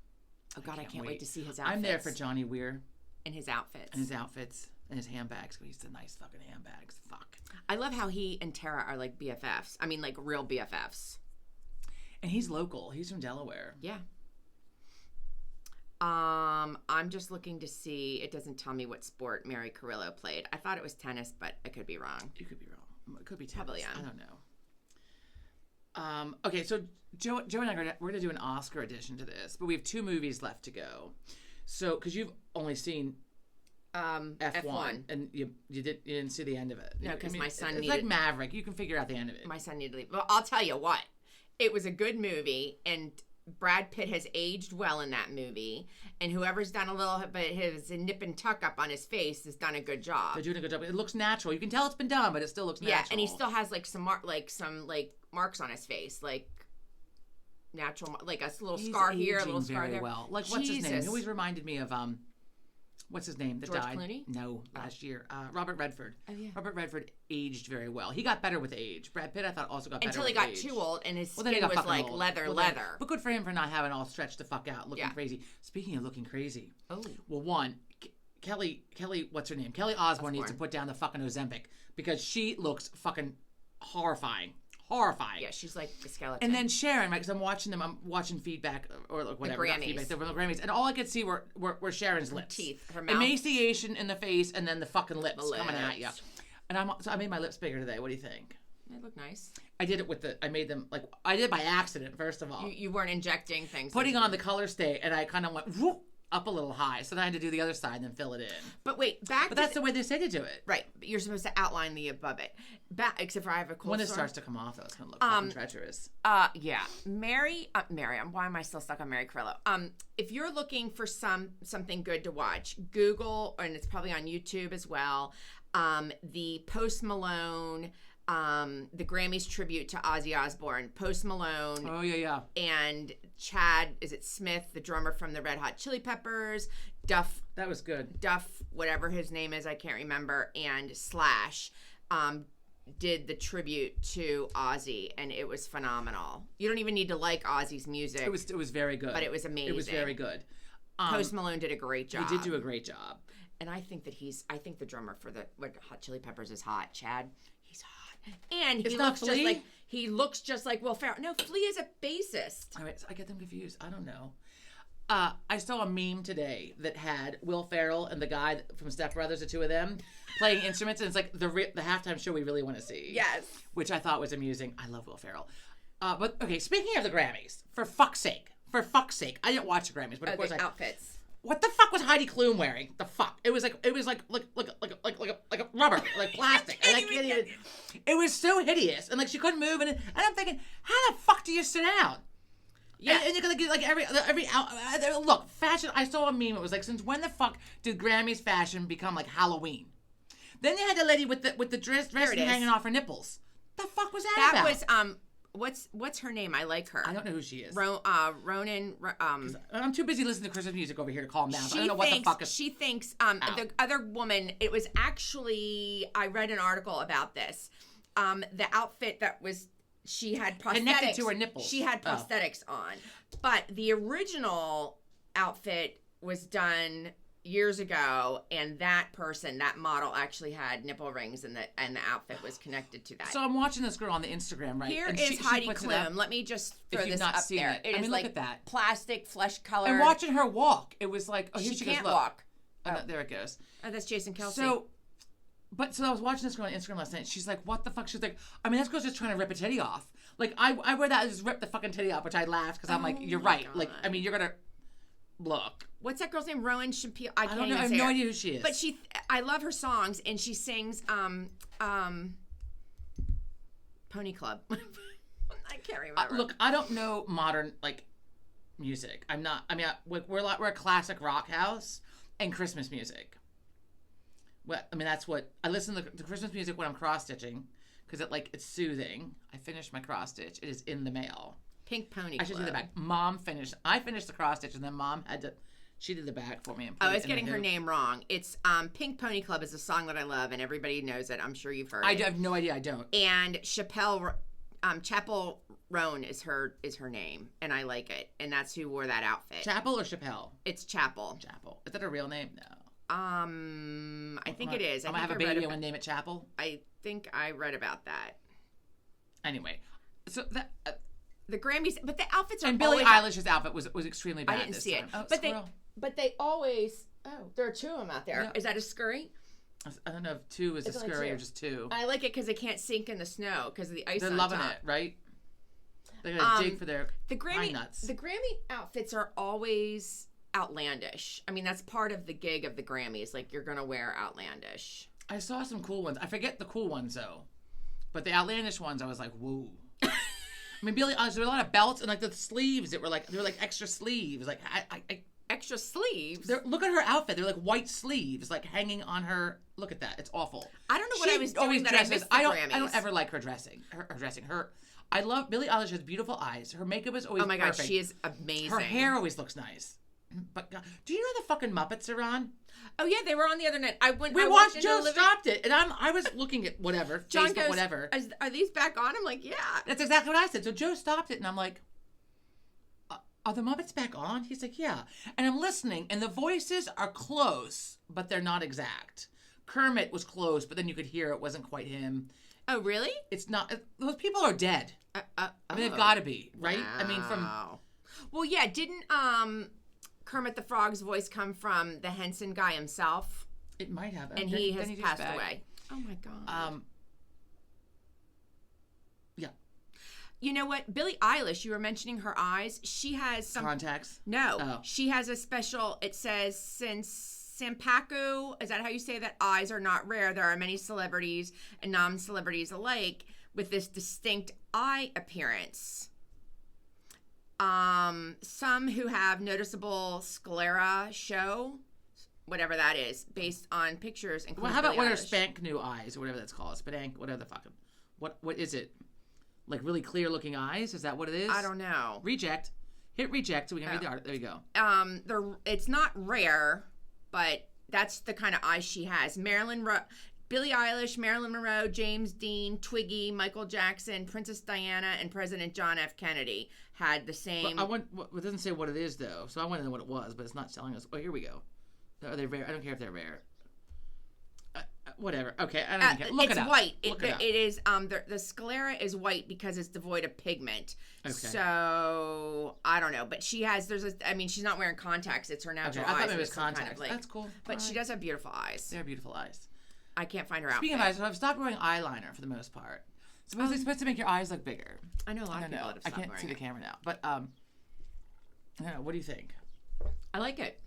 Speaker 2: Oh God, I can't wait to see his outfits.
Speaker 1: I'm there for Johnny Weir.
Speaker 2: And his outfits.
Speaker 1: And his handbags. He's the nice fucking handbags. Fuck.
Speaker 2: I love how he and Tara are like BFFs. I mean, like real BFFs.
Speaker 1: And he's local. He's from Delaware.
Speaker 2: Yeah. I'm just looking to see. It doesn't tell me what sport Mary Carrillo played. I thought it was tennis, but I could be wrong.
Speaker 1: You could be wrong. It could be tennis.
Speaker 2: Probably am.
Speaker 1: I don't know. Okay, so Joe and I we're gonna do an Oscar edition to this, but we have 2 movies left to go. So, because you've only seen F1, and you didn't see the end of it.
Speaker 2: No, because my son
Speaker 1: it's like Maverick. You can figure out the end of it.
Speaker 2: My son needed to leave. Well, I'll tell you what. It was a good movie, and Brad Pitt has aged well in that movie, and whoever's done a little bit his nip and tuck up on his face has done a good job.
Speaker 1: They're doing a good job. It looks natural. You can tell it's been done, but it still looks natural.
Speaker 2: Yeah, and he still has like some marks on his face, like natural, like a little scar here, a little scar
Speaker 1: very
Speaker 2: there.
Speaker 1: Well, like what's his name? He always reminded me of what's his name that
Speaker 2: George
Speaker 1: died?
Speaker 2: Clooney?
Speaker 1: No, last year. Robert Redford.
Speaker 2: Oh, yeah.
Speaker 1: Robert Redford aged very well. He got better with age. Brad Pitt, I thought, also got better
Speaker 2: until
Speaker 1: with
Speaker 2: he got
Speaker 1: age.
Speaker 2: too old and his
Speaker 1: Then he
Speaker 2: skin
Speaker 1: got
Speaker 2: was
Speaker 1: fucking
Speaker 2: like
Speaker 1: old.
Speaker 2: leather.
Speaker 1: But good for him for not having all stretched the fuck out, looking crazy. Speaking of looking crazy.
Speaker 2: Oh.
Speaker 1: Well, one, Kelly, what's her name? Kelly Osbourne needs to put down the fucking Ozempic because she looks fucking horrifying.
Speaker 2: Yeah, she's like a skeleton.
Speaker 1: And then Sharon, right? Because I'm watching feedback or like whatever.
Speaker 2: The Grammys.
Speaker 1: Feedback, the Grammys. And all I could see were Sharon's lips.
Speaker 2: Teeth, her mouth.
Speaker 1: Emaciation in the face and then the fucking lips
Speaker 2: The
Speaker 1: coming at
Speaker 2: lips.
Speaker 1: you. And I made my lips bigger today. What do you think?
Speaker 2: They look nice.
Speaker 1: I did it I made them, I did it by accident, first of all.
Speaker 2: You weren't injecting things.
Speaker 1: Putting on the color stay, and I kind of went whoop, up a little high. So then I had to do the other side and then fill it in.
Speaker 2: But wait,
Speaker 1: But that's the way they say to do it.
Speaker 2: Right. But you're supposed to outline the above it. Except for I have a cold
Speaker 1: When it
Speaker 2: sore.
Speaker 1: starts to come off, though, it's going to look fucking treacherous.
Speaker 2: Yeah. Mary, why am I still stuck on Mary Carrillo? If you're looking for something good to watch, Google, and it's probably on YouTube as well, the Post Malone, the Grammys tribute to Ozzy Osbourne, Post Malone.
Speaker 1: Oh, yeah.
Speaker 2: And Chad, is it Smith, the drummer from the Red Hot Chili Peppers, Duff.
Speaker 1: That was good.
Speaker 2: Duff, whatever his name is, I can't remember, and Slash did the tribute to Ozzy, and it was phenomenal. You don't even need to like Ozzy's music.
Speaker 1: It was very good.
Speaker 2: But it was amazing.
Speaker 1: It was very good.
Speaker 2: Post Malone did a great job.
Speaker 1: He did do a great job.
Speaker 2: And I think the drummer for the Red Hot Chili Peppers is hot. Chad, he's hot. And he looks just like Will Ferrell. No, Flea is a bassist.
Speaker 1: All right, so I get them confused. I don't know. I saw a meme today that had Will Ferrell and the guy from Step Brothers, the two of them, playing instruments, and it's like the halftime show we really want to see.
Speaker 2: Yes.
Speaker 1: Which I thought was amusing. I love Will Ferrell. But, okay, speaking of the Grammys, for fuck's sake, I didn't watch the Grammys, but of course
Speaker 2: outfits.
Speaker 1: What the fuck was Heidi Klum wearing? The fuck? It was like a rubber, like plastic. I can't even. It was so hideous, and like she couldn't move, and I'm thinking, how the fuck do you sit down? Yeah, and you're gonna get like every look fashion. I saw a meme. It was like, since when the fuck did Grammys fashion become like Halloween? Then you had the lady with the dress hanging off her nipples. The fuck was that about?
Speaker 2: That was what's her name? I like her.
Speaker 1: I don't know who she is.
Speaker 2: Ronan.
Speaker 1: I'm too busy listening to Christmas music over here to calm down. So I don't know what the fuck is.
Speaker 2: She thinks the other woman. It was actually, I read an article about this. The outfit that was. She had prosthetics.
Speaker 1: Connected to her nipples.
Speaker 2: She had prosthetics on. But the original outfit was done years ago, and that model actually had nipple rings, and the outfit was connected to that.
Speaker 1: So I'm watching this girl on the Instagram, right?
Speaker 2: Here
Speaker 1: and
Speaker 2: is Heidi Klum. Let me just throw this up there.
Speaker 1: It is
Speaker 2: like
Speaker 1: look at that.
Speaker 2: Plastic, flesh colored.
Speaker 1: And watching her walk, it was like, oh, here she
Speaker 2: can't
Speaker 1: goes,
Speaker 2: walk.
Speaker 1: Oh, no, there it goes.
Speaker 2: Oh, that's Jason Kelsey.
Speaker 1: So I was watching this girl on Instagram last night. She's like, what the fuck? She's like, I mean, this girl's just trying to rip a titty off. Like, I wear that and just rip the fucking titty off, which I laughed because I'm like, you're right. God. Like, I mean, you're going to look.
Speaker 2: What's that girl's name? Rowan Shapiro. I
Speaker 1: don't know. I have no idea who she is.
Speaker 2: But I love her songs, and she sings, Pony Club. I can't remember.
Speaker 1: Look, I don't know modern like music. I'm not. I mean, we're a classic rock house and Christmas music. Well, I mean, that's what I listen to the Christmas music when I'm cross stitching because it's soothing. I finished my cross stitch. It is in the mail.
Speaker 2: Pink Pony Club.
Speaker 1: I should do the back. Mom finished. I finished the cross stitch and then Mom had to. She did the back for me. And
Speaker 2: I was getting her name wrong. It's Pink Pony Club is a song that I love and everybody knows it. I'm sure you've heard it.
Speaker 1: I have no idea. I don't.
Speaker 2: And Chapel Roan is her name, and I like it, and that's who wore that outfit.
Speaker 1: Chapel or Chappelle?
Speaker 2: It's Chapel.
Speaker 1: Chapel. Is that a real name? No.
Speaker 2: I think it is.
Speaker 1: I'm gonna have a baby and name it Chapel.
Speaker 2: I think I read about that.
Speaker 1: Anyway, so that
Speaker 2: the Grammys, but the outfits are.
Speaker 1: And Billie Eilish's outfit was extremely bad.
Speaker 2: I didn't see
Speaker 1: time.
Speaker 2: it,
Speaker 1: Oh,
Speaker 2: but they always. Oh, there are two of them out there. Yeah. Is that a scurry?
Speaker 1: I don't know if two is a scurry or just two.
Speaker 2: I like it because they can't sink in the snow because of the ice.
Speaker 1: They're
Speaker 2: on
Speaker 1: loving
Speaker 2: top.
Speaker 1: it, right? They're gonna dig for their pine nuts.
Speaker 2: The Grammy outfits are always outlandish. I mean, that's part of the gig of the Grammys. Like, you're gonna wear outlandish.
Speaker 1: I saw some cool ones. I forget the cool ones though, but the outlandish ones, I was like, whoa. I mean, Billie Eilish, there were a lot of belts and the sleeves that were they were extra sleeves. Like
Speaker 2: extra sleeves.
Speaker 1: Look at her outfit. They're white sleeves, hanging on her. Look at that. It's awful.
Speaker 2: I don't know what I was doing that I missed the Grammys.
Speaker 1: I don't ever like her dressing. Her dressing. I love Billie Eilish. Has beautiful eyes. Her makeup is always perfect.
Speaker 2: Oh my god, she is amazing.
Speaker 1: Her hair always looks nice. But God, do you know the fucking Muppets are on?
Speaker 2: Oh yeah, they were on the other night.
Speaker 1: We watched. Joe stopped it, and I was looking at whatever.
Speaker 2: John
Speaker 1: Facebook,
Speaker 2: goes,
Speaker 1: whatever.
Speaker 2: Are these back on? I'm like, yeah.
Speaker 1: That's exactly what I said. So Joe stopped it, and I'm like, are the Muppets back on? He's like, yeah. And I'm listening, and the voices are close, but they're not exact. Kermit was close, but then you could hear it wasn't quite him.
Speaker 2: Oh, really?
Speaker 1: It's not. Those people are dead. I mean, they've got to be, right?
Speaker 2: Wow.
Speaker 1: I mean, from.
Speaker 2: Well, yeah. Didn't Kermit the Frog's voice come from the Henson guy himself?
Speaker 1: It might have.
Speaker 2: And he has passed away. Oh my god.
Speaker 1: Yeah.
Speaker 2: You know what? Billie Eilish, you were mentioning her eyes. She has some
Speaker 1: contacts.
Speaker 2: No.
Speaker 1: Oh.
Speaker 2: She has a special. It says since Sampaku, is that how you say that? Eyes are not rare. There are many celebrities and non-celebrities alike with this distinct eye appearance. Some who have noticeable sclera show, whatever that is, based on pictures.
Speaker 1: Well, how about what are spank new eyes or whatever that's called? Spank, whatever the fucking. What is it? Like really clear looking eyes? Is that what it is?
Speaker 2: I don't know.
Speaker 1: Reject. Hit reject so we can read the art. There you go.
Speaker 2: It's not rare, but that's the kind of eyes she has. Billie Eilish, Marilyn Monroe, James Dean, Twiggy, Michael Jackson, Princess Diana, and President John F. Kennedy had the same.
Speaker 1: It doesn't say what it is though, so I want to know what it was, but it's not telling us. Oh, here we go. Are they rare? I don't care if they're rare. Whatever. Okay, I don't care. Look it up.
Speaker 2: It's white. It is. The sclera is white because it's devoid of pigment. Okay. So I don't know, but she has. She's not wearing contacts. It's her natural eyes.
Speaker 1: I thought it was contacts. That's cool.
Speaker 2: But she does have beautiful eyes.
Speaker 1: They are beautiful eyes.
Speaker 2: I can't find her outfit.
Speaker 1: Speaking of eyes, I've stopped wearing eyeliner for the most part. It's supposed to make your eyes look bigger.
Speaker 2: I know a lot of people that have stopped wearing it.
Speaker 1: I can't see the camera now, but I don't know. What do you think?
Speaker 2: I like it.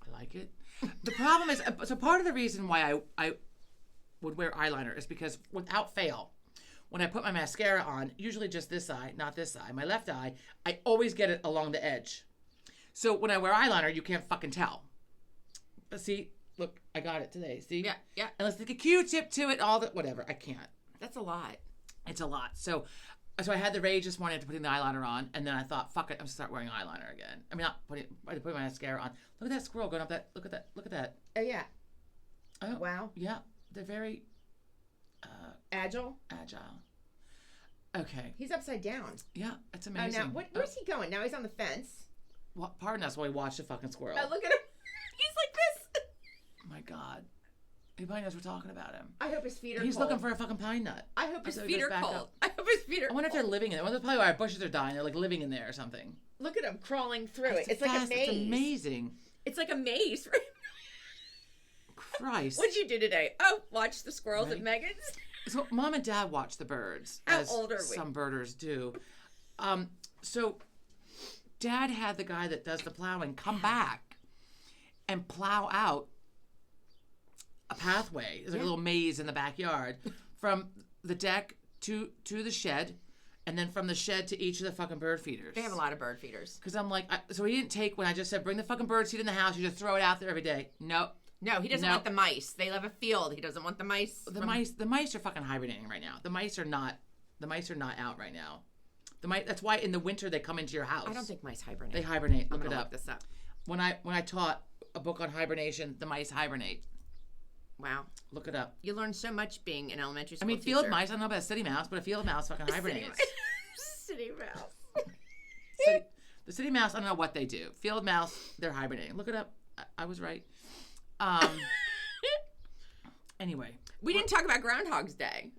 Speaker 1: I like it. The problem is, so part of the reason why I would wear eyeliner is because without fail, when I put my mascara on, usually just this eye, not this eye, my left eye, I always get it along the edge. So when I wear eyeliner, you can't fucking tell. But see, look, I got it today. See?
Speaker 2: Yeah, yeah.
Speaker 1: And let's take a Q-tip to it, all that, whatever. I can't.
Speaker 2: That's a lot.
Speaker 1: It's a lot. So I had the rage this morning after putting the eyeliner on, and then I thought, fuck it, I'm going to start wearing eyeliner again. I mean, not putting my mascara on. Look at that squirrel going up that, look at that.
Speaker 2: Oh, yeah.
Speaker 1: Oh,
Speaker 2: wow.
Speaker 1: Yeah. They're very
Speaker 2: agile.
Speaker 1: Okay.
Speaker 2: He's upside down.
Speaker 1: Yeah, it's amazing.
Speaker 2: Oh, now where's he going? Now he's on the fence.
Speaker 1: Well, pardon us while we watch the fucking squirrel.
Speaker 2: Oh, look at him. He's like this.
Speaker 1: Oh my God. Everybody knows we're talking about him.
Speaker 2: I hope his feet are
Speaker 1: He's
Speaker 2: cold.
Speaker 1: looking for a fucking pine nut.
Speaker 2: I hope his feet are cold. I hope his feet are cold.
Speaker 1: I wonder if they're living in there. That's probably why our bushes are dying. They're living in there or something.
Speaker 2: Look at him crawling through it. It's like a maze.
Speaker 1: It's amazing.
Speaker 2: It's like a maze, right?
Speaker 1: Christ.
Speaker 2: What'd you do today? Oh, watch the squirrels at Megan's.
Speaker 1: So Mom and Dad watch the birds.
Speaker 2: How old are we?
Speaker 1: Some birders do. So Dad had the guy that does the plowing come back and plow out a pathway. There's like a little maze in the backyard from the deck to the shed, and then from the shed to each of the fucking bird feeders.
Speaker 2: They have a lot of bird feeders.
Speaker 1: Because I'm like, so he didn't take when I just said bring the fucking bird seed in the house. You just throw it out there every day. Nope.
Speaker 2: No, he doesn't want the mice. They live a field. He doesn't want the mice.
Speaker 1: The mice are fucking hibernating right now. The mice are not out right now. That's why in the winter they come into your house.
Speaker 2: I don't think mice hibernate.
Speaker 1: They hibernate.
Speaker 2: I'm
Speaker 1: Look
Speaker 2: gonna
Speaker 1: it up.
Speaker 2: Look this up.
Speaker 1: When I taught a book on hibernation, the mice hibernate.
Speaker 2: Wow.
Speaker 1: Look it up.
Speaker 2: You learn so much being an elementary school teacher.
Speaker 1: Field mice. I don't know about a city mouse, but a field mouse fucking hibernates.
Speaker 2: City mouse.
Speaker 1: The city mouse, I don't know what they do. Field mouse, they're hibernating. Look it up. I was right. Anyway.
Speaker 2: We didn't talk about Groundhog's Day.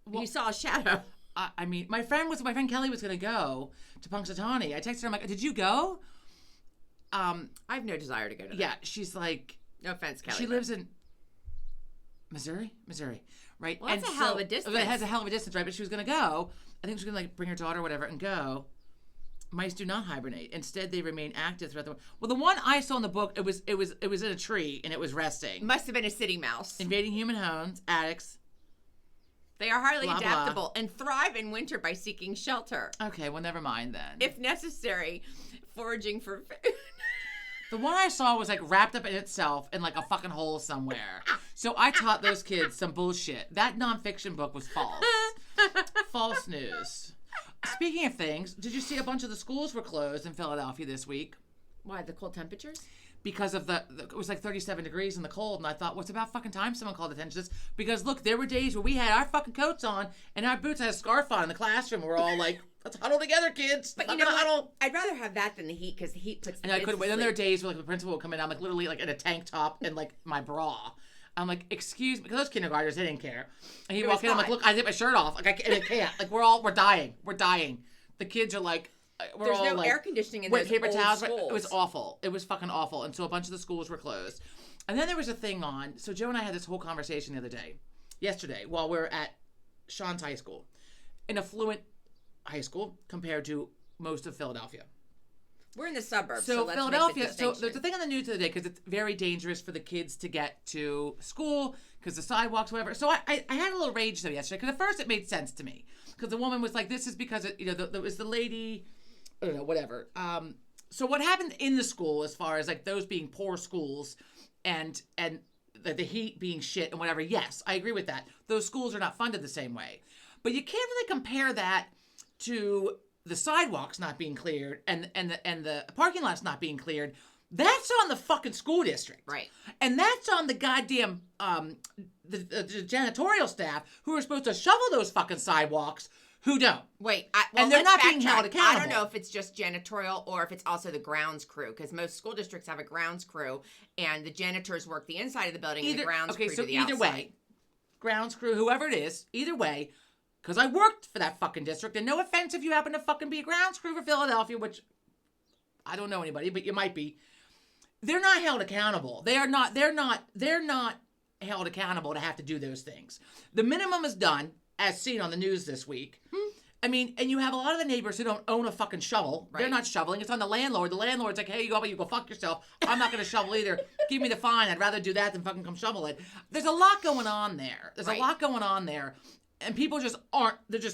Speaker 2: Well, you saw a shadow.
Speaker 1: My friend Kelly was going to go to Punxsutawney. I texted her, I'm like, did you go?
Speaker 2: I have no desire to go to that.
Speaker 1: Yeah, she's like...
Speaker 2: No offense, Kelly.
Speaker 1: She lives in Missouri, right?
Speaker 2: Well, that's a hell of a distance.
Speaker 1: It has a hell of a distance, right? But she was going to go. I think she was going to bring her daughter or whatever and go. Mice do not hibernate. Instead, they remain active throughout the winter. Well, the one I saw in the book, it was in a tree and it was resting.
Speaker 2: Must have been a city mouse.
Speaker 1: Invading human homes, attics.
Speaker 2: They are highly
Speaker 1: blah,
Speaker 2: adaptable and thrive in winter by seeking shelter.
Speaker 1: Okay, well, never mind then.
Speaker 2: If necessary, foraging for food.
Speaker 1: The one I saw was like wrapped up in itself in like a fucking hole somewhere. So I taught those kids some bullshit. That nonfiction book was false. False news. Speaking of things, did you see a bunch of the schools were closed in Philadelphia this week?
Speaker 2: Why, the cold temperatures?
Speaker 1: Because of it was like 37 degrees in the cold, and I thought, what's about fucking time someone called attention to this? Because look, there were days where we had our fucking coats on and our boots had a scarf on in the classroom. We're all like, let's huddle together, kids.
Speaker 2: But you know what? I'd rather have that than the heat, because the heat puts the
Speaker 1: And I couldn't wait. Then there are
Speaker 2: sleep.
Speaker 1: days where like the principal would come in, I'm like literally like in a tank top and like my bra. I'm like, excuse me, because those kindergartners, they didn't care. And he'd walk in, I'm like, look, I did my shirt off. Like I can't. Like we're dying. The kids are like,
Speaker 2: There's no air conditioning in those
Speaker 1: paper
Speaker 2: old
Speaker 1: towels.
Speaker 2: schools.
Speaker 1: It was awful. It was fucking awful. And so a bunch of the schools were closed. And then there was a thing on. So Joe and I had this whole conversation the other day, yesterday, while we were at Sean's high school, an affluent high school compared to most of Philadelphia.
Speaker 2: We're in the suburbs,
Speaker 1: So
Speaker 2: let's
Speaker 1: Philadelphia.
Speaker 2: Make the
Speaker 1: So there's a thing on the news today because it's very dangerous for the kids to get to school because the sidewalks, whatever. So I had a little rage though yesterday because at first it made sense to me because the woman was like, "This is because there was the lady, I don't know, whatever." So what happened in the school as far as like those being poor schools, and the heat being shit and whatever? Yes, I agree with that. Those schools are not funded the same way, but you can't really compare that to the sidewalks not being cleared and the parking lots not being cleared. That's on the fucking school district.
Speaker 2: Right.
Speaker 1: And that's on the goddamn the janitorial staff who are supposed to shovel those fucking sidewalks who don't.
Speaker 2: Wait,
Speaker 1: and they're not being held
Speaker 2: I
Speaker 1: accountable.
Speaker 2: don't know if it's just janitorial or if it's also the grounds crew, because most school districts have a grounds crew and the janitors work the inside of the building and the grounds crew to the outside.
Speaker 1: Either way, grounds crew, whoever it is, either way, because I worked for that fucking district, and no offense if you happen to fucking be a grounds crew for Philadelphia, which I don't know anybody, but you might be. They're not held accountable. They're not held accountable to have to do those things. The minimum is done, as seen on the news this week. I mean, and you have a lot of the neighbors who don't own a fucking shovel. Right. They're not shoveling. It's on the landlord. The landlord's like, hey, you go fuck yourself. I'm not going to shovel either. Give me the fine. I'd rather do that than fucking come shovel it. There's a lot going on there. And people just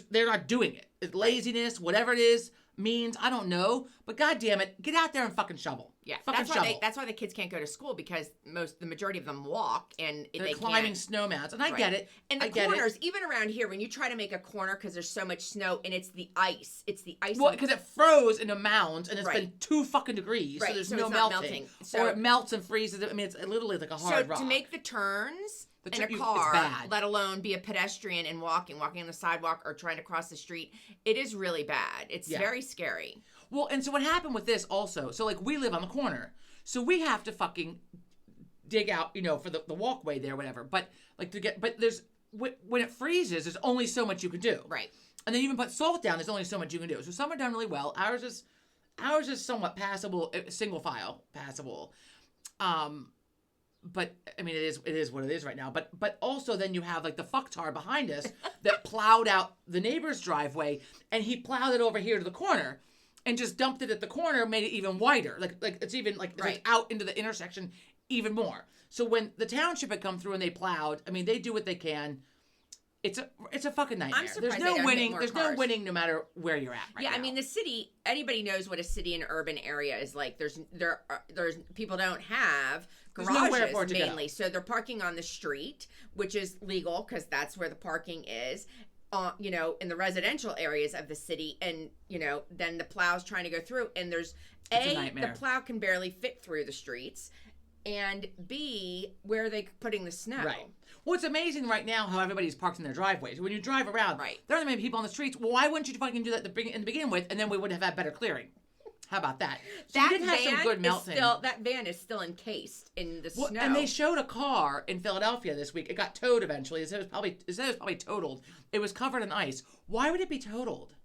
Speaker 1: they're not doing it. It's laziness, whatever it is, means, I don't know. But God damn it, get out there and fucking shovel.
Speaker 2: Yeah, that's why the kids can't go to school, because the majority of them walk and
Speaker 1: they're climbing snow mounds. And I get it.
Speaker 2: And the corners, even around here, when you try to make a corner because there's so much snow and it's the ice. Well,
Speaker 1: because it froze into mounds and it's been 2 fucking degrees, so there's no melting. Or it melts and freezes. I mean, it's literally like a hard rock.
Speaker 2: So to make the turns in a car, let alone be a pedestrian and walking on the sidewalk or trying to cross the street, it is really bad. It's very scary.
Speaker 1: Well, and so what happened with this also, so like we live on the corner, so we have to fucking dig out, for the walkway there, whatever. But there's, when it freezes, there's only so much you can do.
Speaker 2: Right.
Speaker 1: And then even put salt down, there's only so much you can do. So some are done really well. Ours is somewhat passable, single file passable. But I mean, it is what it is right now. But also then you have like the fucktard behind us that plowed out the neighbor's driveway, and he plowed it over here to the corner, and just dumped it at the corner, made it even wider. Like it's even like it's out into the intersection even more. So when the township had come through and they plowed, I mean, they do what they can. it's a fucking nightmare.
Speaker 2: surprised
Speaker 1: There's
Speaker 2: they
Speaker 1: no
Speaker 2: don't hit
Speaker 1: winning.
Speaker 2: more
Speaker 1: There's no
Speaker 2: cars.
Speaker 1: winning no matter where you're at right
Speaker 2: Yeah,
Speaker 1: now.
Speaker 2: I mean the city. Anybody knows what a city and urban area is like. There's people don't have
Speaker 1: There's nowhere
Speaker 2: garages
Speaker 1: for it to go.
Speaker 2: mainly, so they're parking on the street, which is legal because that's where the parking is. You know, in the residential areas of the city, and you know, then the plow's trying to go through, and there's
Speaker 1: It's a
Speaker 2: the
Speaker 1: nightmare.
Speaker 2: plow can barely fit through the streets, and B, where are they putting the snow?
Speaker 1: Right. Well, it's amazing right now how everybody's parked in their driveways. When you drive around,
Speaker 2: Right.
Speaker 1: there aren't that many people on the streets. Well, why wouldn't you fucking do that in the begin with, and then we would have had better clearing? How about that? So
Speaker 2: That
Speaker 1: we did have some
Speaker 2: van
Speaker 1: good
Speaker 2: is
Speaker 1: melting.
Speaker 2: that van is still encased in the
Speaker 1: Well,
Speaker 2: snow.
Speaker 1: and they showed a car in Philadelphia this week. It got towed eventually. It said it was probably totaled. It was covered in ice. Why would it be totaled?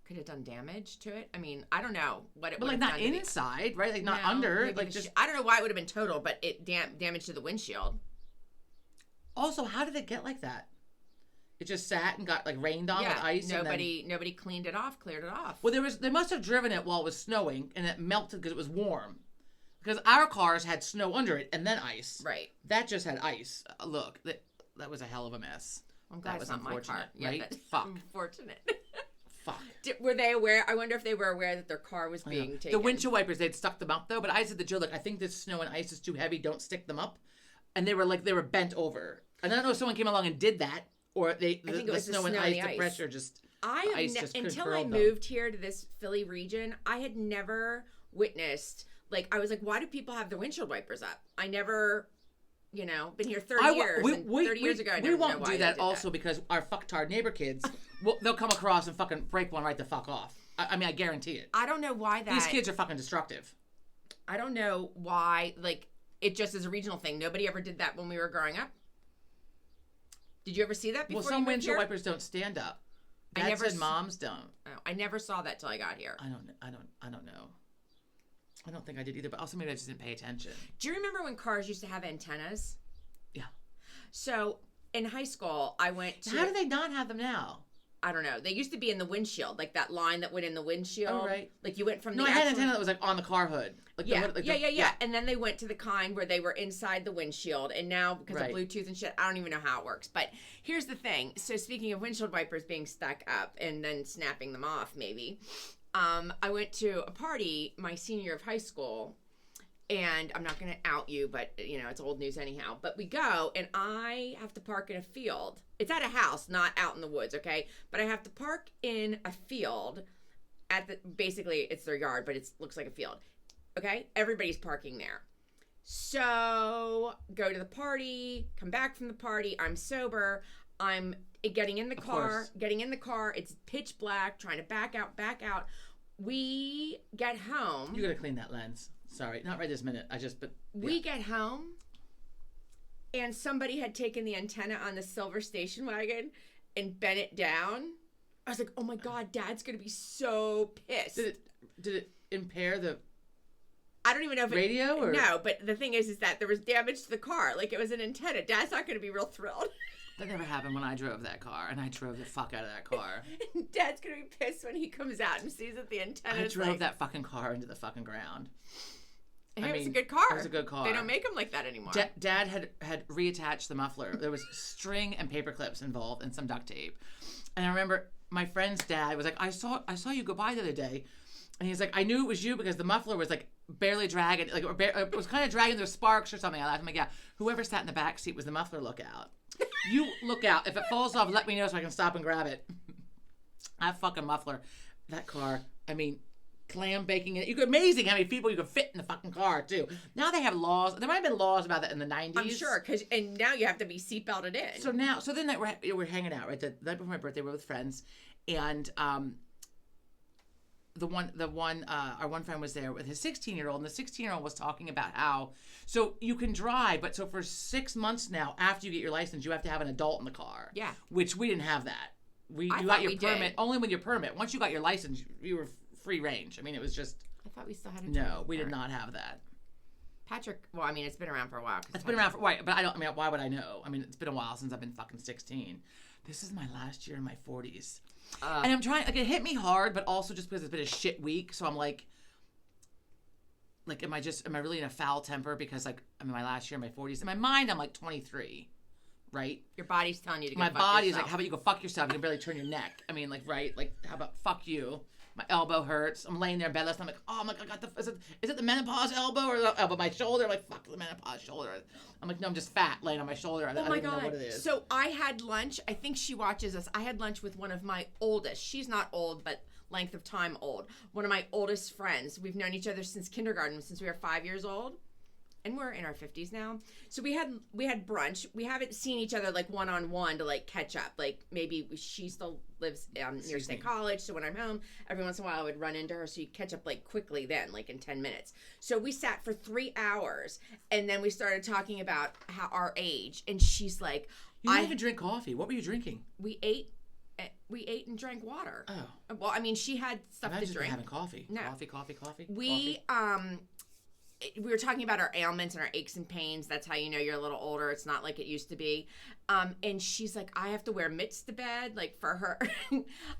Speaker 2: Could have done damage to it. I mean, I don't know what it
Speaker 1: But
Speaker 2: would
Speaker 1: like
Speaker 2: have
Speaker 1: not
Speaker 2: done to the-
Speaker 1: inside, right? Like not
Speaker 2: No,
Speaker 1: under.
Speaker 2: maybe
Speaker 1: Like
Speaker 2: the
Speaker 1: just.
Speaker 2: I don't know why it would have been total, but it damage to the windshield.
Speaker 1: Also, how did it get like that? It just sat and got like rained on with ice.
Speaker 2: Nobody cleaned it off, cleared it off.
Speaker 1: Well, they must have driven it while it was snowing, and it melted because it was warm. Because our cars had snow under it and then ice.
Speaker 2: Right.
Speaker 1: That just had ice. Look, that was a hell of a mess.
Speaker 2: I'm glad
Speaker 1: That
Speaker 2: it's
Speaker 1: was
Speaker 2: not my car.
Speaker 1: unfortunate,
Speaker 2: Yeah,
Speaker 1: right?
Speaker 2: that's
Speaker 1: Fuck.
Speaker 2: unfortunate.
Speaker 1: Fuck.
Speaker 2: Were they aware? I wonder if they were aware that their car was being taken.
Speaker 1: The windshield wipers, they'd stuck them up though. But I said to Joe, like, I think this snow and ice is too heavy. Don't stick them up. And they were bent over. And I don't know if someone came along and did that, or
Speaker 2: think it
Speaker 1: the
Speaker 2: was the
Speaker 1: snow and
Speaker 2: snow
Speaker 1: ice,
Speaker 2: and the
Speaker 1: the
Speaker 2: ice.
Speaker 1: pressure just.
Speaker 2: I
Speaker 1: ice
Speaker 2: have
Speaker 1: just
Speaker 2: until I
Speaker 1: curled them.
Speaker 2: moved here to this Philly region, I had never witnessed. Like, I was like, why do people have their windshield wipers up? I never, been here 30 years. And 30 years ago, I
Speaker 1: we
Speaker 2: never
Speaker 1: won't
Speaker 2: know why
Speaker 1: do
Speaker 2: they
Speaker 1: that
Speaker 2: did
Speaker 1: also because our fucktard neighbor kids, they'll come across and fucking break one right the fuck off. I mean, I guarantee it.
Speaker 2: I don't know why that.
Speaker 1: These kids are fucking destructive.
Speaker 2: I don't know why. Like, it just is a regional thing. Nobody ever did that when we were growing up. Did you ever see that before?
Speaker 1: Well, some
Speaker 2: you moved
Speaker 1: windshield
Speaker 2: here?
Speaker 1: wipers don't stand up.
Speaker 2: I
Speaker 1: Dad
Speaker 2: never
Speaker 1: said
Speaker 2: s-
Speaker 1: moms don't.
Speaker 2: Oh, I never saw that till I got here.
Speaker 1: I don't know. I don't think I did either, but also maybe I just didn't pay attention.
Speaker 2: Do you remember when cars used to have antennas?
Speaker 1: Yeah.
Speaker 2: So in high school, I went to.
Speaker 1: How do they not have them now?
Speaker 2: I don't know. They used to be in the windshield, like that line that went in the windshield.
Speaker 1: Oh, right.
Speaker 2: Like you went from
Speaker 1: No,
Speaker 2: the
Speaker 1: I had an
Speaker 2: actual-
Speaker 1: antenna that was like on the car hood. Like
Speaker 2: Yeah,
Speaker 1: the, like
Speaker 2: yeah. And then they went to the kind where they were inside the windshield. And now, because
Speaker 1: Right.
Speaker 2: of Bluetooth and shit, I don't even know how it works. But here's the thing. So speaking of windshield wipers being stuck up and then snapping them off, maybe, I went to a party my senior year of high school. And I'm not going to out you, but, it's old news anyhow. But we go, and I have to park in a field. It's at a house, not out in the woods, okay? But I have to park in a field basically, it's their yard, but it looks like a field. Okay? Everybody's parking there. So, go to the party, come back from the party. I'm sober. I'm getting in the car. It's pitch black, trying to back out. We get home.
Speaker 1: You gotta clean that lens. Sorry, not right this minute.
Speaker 2: We get home, and somebody had taken the antenna on the silver station wagon and bent it down. I was like, oh my God, Dad's going to be so pissed.
Speaker 1: Did it impair the
Speaker 2: I don't even know if
Speaker 1: radio or
Speaker 2: No, but the thing is that there was damage to the car. Like, it was an antenna. Dad's not going to be real thrilled.
Speaker 1: That never happened when I drove that car, and I drove the fuck out of that car.
Speaker 2: Dad's going to be pissed when he comes out and sees that the antenna
Speaker 1: I
Speaker 2: is
Speaker 1: drove
Speaker 2: like,
Speaker 1: that fucking car into the fucking ground.
Speaker 2: hey, it was a
Speaker 1: mean,
Speaker 2: good car.
Speaker 1: it was a good car.
Speaker 2: They don't make them like that anymore.
Speaker 1: Dad had reattached the muffler. There was string and paper clips involved and some duct tape. And I remember my friend's dad was like, I saw you go by the other day. And he's like, I knew it was you because the muffler was like barely dragging, like it was kind of dragging those sparks or something. I'm like, yeah, whoever sat in the back seat was the muffler lookout. You look out. If it falls off, let me know so I can stop and grab it. That fucking muffler, that car, I mean, clam baking it. Amazing how many people you could fit in the fucking car too. Now they have laws. There might have been laws about that in the 90s.
Speaker 2: I'm sure, and now you have to be seatbelted in.
Speaker 1: So then we're hanging out, right? The night before my birthday, we're with friends, and our one friend was there with his 16-year-old, and the 16-year-old was talking about how, so you can drive, but so for 6 months now, after you get your license, you have to have an adult in the car.
Speaker 2: Yeah.
Speaker 1: Which we didn't have that. You
Speaker 2: thought
Speaker 1: got your
Speaker 2: we
Speaker 1: permit
Speaker 2: did.
Speaker 1: only with your permit. Once you got your license, you were free range. I mean, it was just
Speaker 2: I thought we still had a
Speaker 1: no, we did not have that.
Speaker 2: Patrick, well, I mean, it's been around for a while.
Speaker 1: It's been around for right, but why would I know? I mean, it's been a while since I've been fucking 16. This is my last year in my 40s. And I'm trying, like, it hit me hard, but also just because it's been a shit week. So I'm like, am I really in a foul temper because, like, I'm in my last year in my 40s? In my mind, I'm like 23. right?
Speaker 2: Your body's telling you to go
Speaker 1: My
Speaker 2: fuck
Speaker 1: body is
Speaker 2: yourself.
Speaker 1: like, how about you go fuck yourself? You can barely turn your neck. I mean, like, right? Like, how about fuck you? My elbow hurts. I'm laying there in bed last night. I'm like, oh my god, I got the is it the menopause elbow or the elbow? My shoulder? I'm like, fuck the menopause shoulder. I'm like, no, I'm just fat laying on my shoulder. I
Speaker 2: Oh
Speaker 1: don't
Speaker 2: my
Speaker 1: even know
Speaker 2: god!
Speaker 1: what it is.
Speaker 2: So I had lunch. I think she watches us. I had lunch with one of my oldest. She's not old, but length of time old. One of my oldest friends. We've known each other since kindergarten, since we were 5 years old. And we're in our 50s now. So we had brunch. We haven't seen each other like one-on-one to like catch up. Like maybe she still lives near State College. So when I'm home, every once in a while I would run into her. So you catch up like quickly then, like in 10 minutes. So we sat for 3 hours and then we started talking about how our age. And she's like,
Speaker 1: You didn't even drink coffee. What were you drinking?
Speaker 2: we ate and drank water.
Speaker 1: Oh.
Speaker 2: Well, I mean, she had stuff
Speaker 1: I've
Speaker 2: to
Speaker 1: just been
Speaker 2: drink.
Speaker 1: having coffee.
Speaker 2: No.
Speaker 1: Coffee.
Speaker 2: We were talking about our ailments and our aches and pains. That's how you know you're a little older. It's not like it used to be. And she's like, I have to wear mitts to bed, like for her.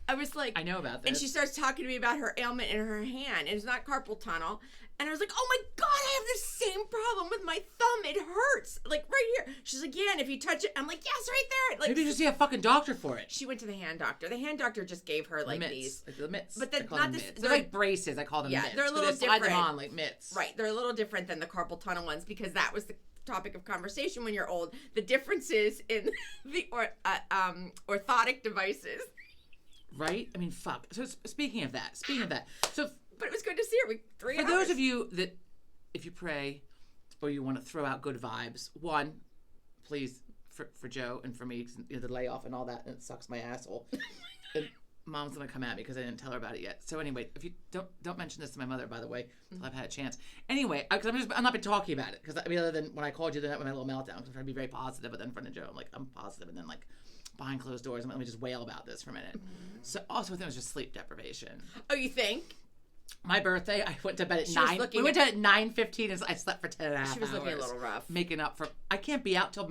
Speaker 2: I was like,
Speaker 1: I know about this.
Speaker 2: and she starts talking to me about her ailment in her hand. And it's not carpal tunnel. And I was like, oh my God, I have the same problem with my thumb. It hurts. Like right here. She's like, yeah, and if you touch it, I'm like, yes, right there. Like,
Speaker 1: Maybe you just see a fucking doctor for it.
Speaker 2: she went to the hand doctor. The hand doctor just gave her like
Speaker 1: mitts.
Speaker 2: these.
Speaker 1: Like the mitts.
Speaker 2: But
Speaker 1: I
Speaker 2: that's
Speaker 1: call
Speaker 2: not
Speaker 1: them
Speaker 2: this-
Speaker 1: mitts.
Speaker 2: they're
Speaker 1: They're like braces. I call them
Speaker 2: Yeah,
Speaker 1: mitts.
Speaker 2: they're a little
Speaker 1: Slide them
Speaker 2: different.
Speaker 1: on like mitts.
Speaker 2: Right. They're a little different than the carpal tunnel ones because that was the topic of conversation when you're old. The differences in the orthotic devices.
Speaker 1: Right? I mean, fuck. So speaking of that. So
Speaker 2: But it was good to see her.
Speaker 1: for those of you that, if you pray or you want to throw out good vibes, one, please, for Joe and for me, the layoff and all that, and it sucks my asshole. And Mom's gonna come at me because I didn't tell her about it yet. So anyway, if you don't mention this to my mother, by the way, until I've had a chance. Anyway, because I'm not been talking about it because I mean, other than when I called you the night with my little meltdown, because I'm trying to be very positive, but then in front of Joe, I'm like, I'm positive, and then like behind closed doors, let me just wail about this for a minute. So also, I think it was just sleep deprivation.
Speaker 2: Oh, you think?
Speaker 1: My birthday, I went to bed at
Speaker 2: She was
Speaker 1: 9.
Speaker 2: looking
Speaker 1: We went to bed at 9:15, and I slept for 10 and a half
Speaker 2: She was
Speaker 1: hours.
Speaker 2: looking a little rough.
Speaker 1: Making up for, I can't be out till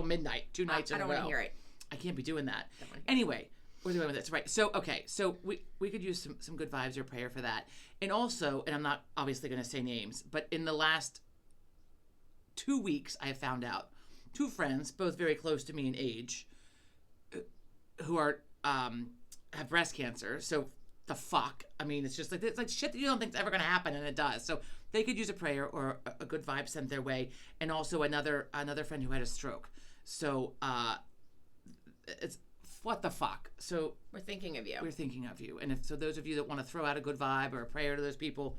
Speaker 1: midnight, 2 nights in a row.
Speaker 2: I don't want to hear it.
Speaker 1: I can't be doing that. Anyway, where's the way with this? Right. So okay. So we could use some good vibes or prayer for that. And also, and I'm not obviously going to say names, but in the last 2 weeks, I have found out 2 friends, both very close to me in age, who are have breast cancer. So the fuck. I mean, it's just like it's like shit that you don't think is ever going to happen, and it does. So they could use a prayer or a good vibe sent their way. And also another friend who had a stroke. So it's what the fuck. So
Speaker 2: We're thinking of you.
Speaker 1: we're thinking of you. And if so, those of you that want to throw out a good vibe or a prayer to those people,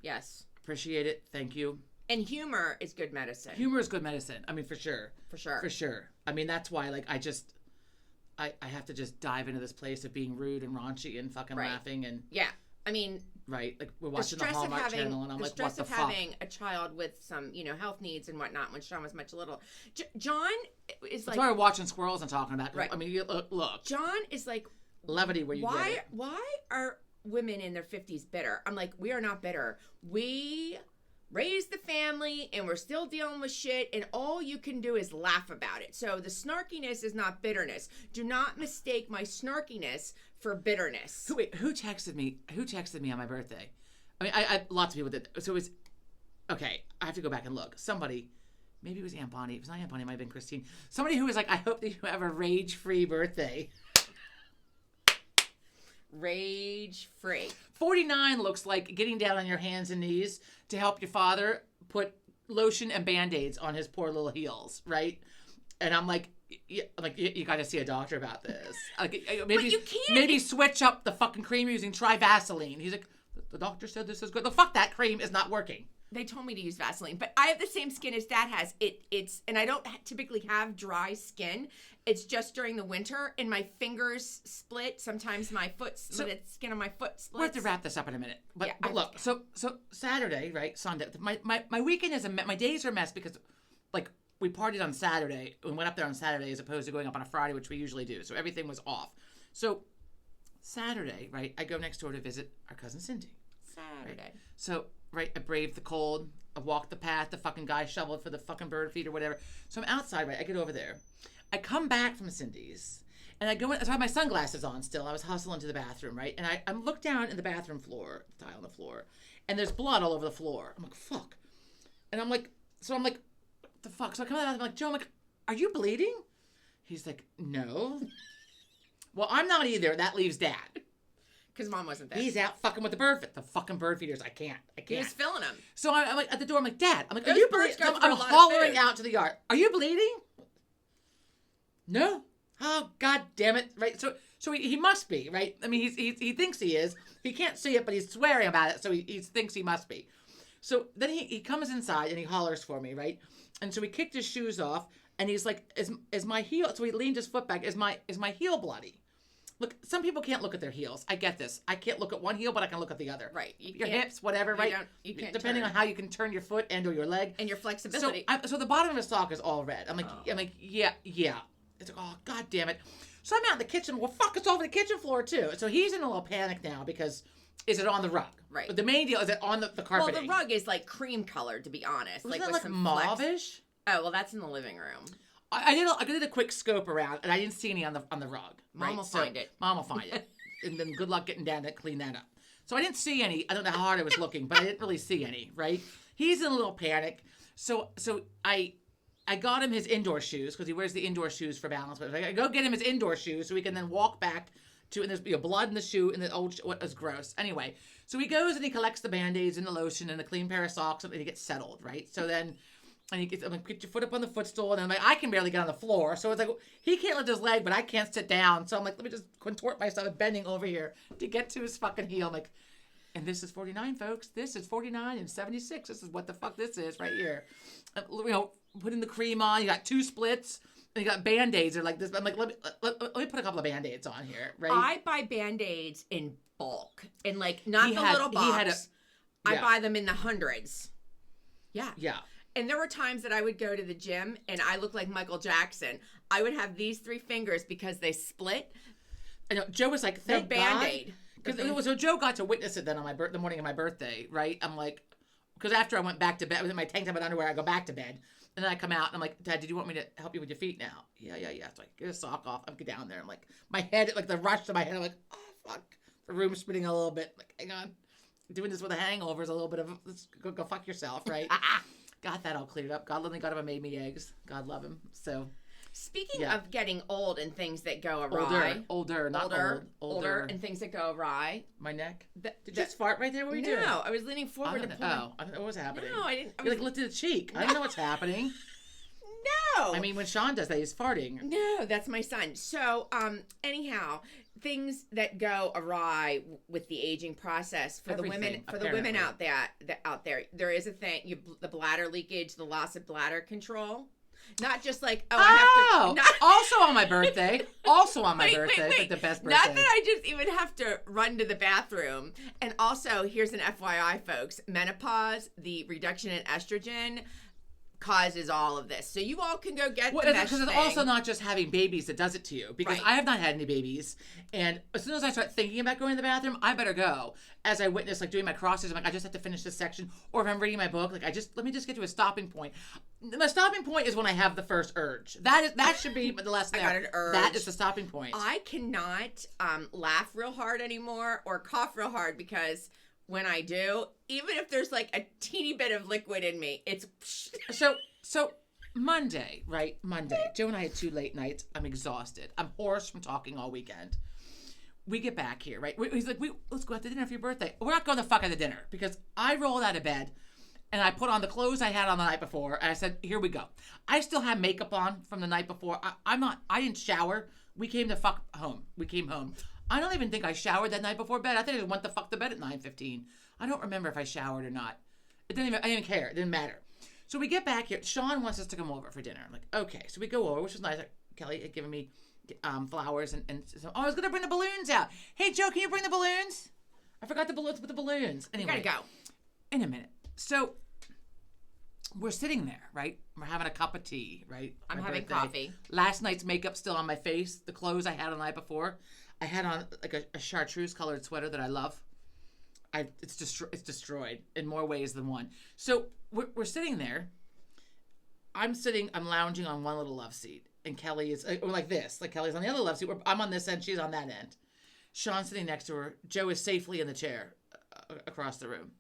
Speaker 2: Yes.
Speaker 1: appreciate it. Thank you.
Speaker 2: And humor is good medicine.
Speaker 1: Humor is good medicine. I mean, for sure.
Speaker 2: For sure.
Speaker 1: For sure. I mean, that's why, like, I have to just dive into this place of being rude and raunchy and fucking
Speaker 2: Right.
Speaker 1: laughing and,
Speaker 2: Yeah. I mean,
Speaker 1: right? Like, we're
Speaker 2: the
Speaker 1: watching the
Speaker 2: stress of
Speaker 1: Hallmark
Speaker 2: having
Speaker 1: Channel and I'm
Speaker 2: the
Speaker 1: like,
Speaker 2: stress
Speaker 1: what the
Speaker 2: of
Speaker 1: fuck?
Speaker 2: having a child with some, health needs and whatnot when Sean was much little. John is
Speaker 1: That's
Speaker 2: like,
Speaker 1: why we're watching squirrels and talking about it.
Speaker 2: Right.
Speaker 1: I mean, look,
Speaker 2: John is like,
Speaker 1: levity where you get it.
Speaker 2: why are women in their 50s bitter? I'm like, we are not bitter. We raised the family and we're still dealing with shit and all you can do is laugh about it. So the snarkiness is not bitterness. Do not mistake my snarkiness for bitterness.
Speaker 1: Who texted me? Who texted me on my birthday? I mean, I lots of people did. So it was okay. I have to go back and look. Somebody, maybe it was Aunt Bonnie. If it was not Aunt Bonnie, it might have been Christine. Somebody who was like, I hope that you have a rage-free birthday.
Speaker 2: Rage free.
Speaker 1: 49 looks like getting down on your hands and knees to help your father put lotion and Band-Aids on his poor little heels, right? And I'm like, you got to see a doctor about this. Like, maybe
Speaker 2: But you can't.
Speaker 1: maybe switch up the fucking cream you're using. Try Vaseline. He's like, the doctor said this is good. The fuck, that cream is not working.
Speaker 2: They told me to use Vaseline, but I have the same skin as Dad has. It's and I don't typically have dry skin. It's just during the winter, and my fingers split. Sometimes my the skin on my foot splits.
Speaker 1: We'll have to wrap this up in a minute. But,
Speaker 2: Yeah,
Speaker 1: but look, so Saturday, right? Sunday. My weekend is my days are a mess because, like, we partied on Saturday and went up there on Saturday as opposed to going up on a Friday, which we usually do. So everything was off. So Saturday, right? I go next door to visit our cousin Cindy.
Speaker 2: Saturday.
Speaker 1: So, right, I braved the cold. I walked the path. The fucking guy shoveled for the fucking bird feed or whatever. So I'm outside, right? I get over there. I come back from Cindy's. And I go in. So I have my sunglasses on still. I was hustling to the bathroom, right? And I look down in the bathroom floor, tile on the floor. And there's blood all over the floor. I'm like, fuck. And I'm like, what the fuck? So I come out, I'm like, Joe, I'm like, are you bleeding? He's like, no. Well, I'm not either. That leaves Dad.
Speaker 2: Because Mom wasn't there.
Speaker 1: He's out fucking with the fucking bird feeders. I can't.
Speaker 2: He was filling them.
Speaker 1: So I'm like at the door. I'm like, Dad. I'm like, are
Speaker 2: Those
Speaker 1: you
Speaker 2: birds
Speaker 1: bleeding?
Speaker 2: go through
Speaker 1: I'm
Speaker 2: a lot of
Speaker 1: hollering
Speaker 2: food.
Speaker 1: out to the yard. Are you bleeding? No. Oh, God damn it. Right. So he must be, right? I mean, he thinks he is. He can't see it, but he's swearing about it. So he thinks he must be. So then he comes inside and he hollers for me, right? And so he kicked his shoes off and he's like, is my heel? So he leaned his foot back. Is my heel bloody? Look, some people can't look at their heels. I get this. I can't look at one heel, but I can look at the other.
Speaker 2: Right.
Speaker 1: Your hips, whatever, right?
Speaker 2: You can't
Speaker 1: Depending
Speaker 2: turn.
Speaker 1: on how you can turn your foot and or your leg.
Speaker 2: And your flexibility.
Speaker 1: So the bottom of his sock is all red. I'm like, yeah. It's like, oh, God damn it. So I'm out in the kitchen. Well, fuck, it's all over the kitchen floor, too. So he's in a little panic now because is it on the rug?
Speaker 2: Right.
Speaker 1: But the main deal is it on the carpeting.
Speaker 2: Well, the rug is like cream colored, to be honest.
Speaker 1: Wasn't
Speaker 2: with
Speaker 1: that like
Speaker 2: some
Speaker 1: mauve-ish?
Speaker 2: Oh, well, that's in the living room.
Speaker 1: I did a quick scope around, and I didn't see any on the rug.
Speaker 2: Mom will find it.
Speaker 1: Mom will find it. And then good luck getting down to clean that up. So I didn't see any. I don't know how hard I was looking, but I didn't really see any, right? He's in a little panic. So I got him his indoor shoes because he wears the indoor shoes for balance. But I go get him his indoor shoes so he can then walk back to, and there's blood in the shoe and the old, what was gross. Anyway, so he goes and he collects the Band-Aids and the lotion and a clean pair of socks and he gets settled, right? So then, and he gets, I'm like, put your foot up on the footstool, and I'm like, I can barely get on the floor. So it's like, he can't lift his leg, but I can't sit down. So I'm like, let me just contort myself bending over here to get to his fucking heel. I'm like, and this is 49, folks. This is 49 and 76. This is what the fuck this is right here. Putting the cream on. You got 2 splits. And you got Band-Aids. They're like this. I'm like, let me put a couple of Band-Aids on here, right?
Speaker 2: I buy Band-Aids in bulk. And like, not little box. I buy them in the hundreds. Yeah.
Speaker 1: Yeah.
Speaker 2: And there were times that I would go to the gym and I looked like Michael Jackson. I would have these 3 fingers because they split.
Speaker 1: I know. Joe was like, thank
Speaker 2: Band-Aid.
Speaker 1: So Joe got to witness it then on the morning of my birthday, right? I'm like, because after I went back to bed, I was in my tank top and underwear, I go back to bed. And then I come out and I'm like, Dad, did you want me to help you with your feet now? Yeah. So I get a sock off. I get down there. I'm like, my head, like the rush to my head. I'm like, oh, fuck. The room's spinning a little bit. Like, hang on. Doing this with a hangover is a little bit of, let's go fuck yourself, right? Got that all cleared up. God love God ever made me eggs. God love him. So.
Speaker 2: Speaking of getting old and things that go awry.
Speaker 1: Older,
Speaker 2: and things that go awry.
Speaker 1: My neck? Did you just fart right there? What were you doing?
Speaker 2: No, I was leaning forward to pull.
Speaker 1: I don't know what was happening.
Speaker 2: No, I didn't.
Speaker 1: You like lifted the cheek. I don't know what's happening.
Speaker 2: No.
Speaker 1: I mean, when Sean does that, he's farting.
Speaker 2: No, that's my son. So, anyhow, things that go awry with the aging process for the women out there, there is a thing. The bladder leakage, the loss of bladder control. Not just like, I have to.
Speaker 1: Also on my birthday. Wait. Like the best birthday.
Speaker 2: Not that I just even have to run to the bathroom. And also, here's an FYI, folks. Menopause, the reduction in estrogen, causes all of this. So you all can go get the mesh thing.
Speaker 1: Because it's also not just having babies that does it to you. Because I have not had any babies. And as soon as I start thinking about going to the bathroom, I better go. As I witness, like, doing my crosses, I'm like, I just have to finish this section. Or if I'm reading my book, like, let me just get to a stopping point. My stopping point is when I have the first urge. That should be the last thing.
Speaker 2: I got an urge.
Speaker 1: That is the stopping point.
Speaker 2: I cannot laugh real hard anymore or cough real hard because when I do, even if there's like a teeny bit of liquid in me, it's...
Speaker 1: So Monday, right? Joe and I had 2 late nights. I'm exhausted. I'm hoarse from talking all weekend. We get back here, right? He's like, let's go out to dinner for your birthday. We're not going to fuck at the dinner because I rolled out of bed and I put on the clothes I had on the night before. And I said, here we go. I still have makeup on from the night before. I didn't shower. We came to fuck home. We came home. I don't even think I showered that night before bed. I think I just went to fuck to bed at 9:15. I don't remember if I showered or not. I didn't even care. It didn't matter. So we get back here. Sean wants us to come over for dinner. I'm like, okay. So we go over, which was nice. Kelly had given me flowers and so, I was going to bring the balloons out. Hey, Joe, can you bring the balloons? I forgot the balloons with the balloons. Anyway,
Speaker 2: we gotta go.
Speaker 1: In a minute. So we're sitting there, right? We're having a cup of tea, right?
Speaker 2: I'm having coffee.
Speaker 1: Last night's makeup still on my face. The clothes I had on the night before. I had on like a chartreuse colored sweater that I love. It's destroyed in more ways than one. So we're sitting there. I'm lounging on one little love seat. And Kelly is like this. Like Kelly's on the other love seat. I'm on this end. She's on that end. Sean's sitting next to her. Joe is safely in the chair across the room.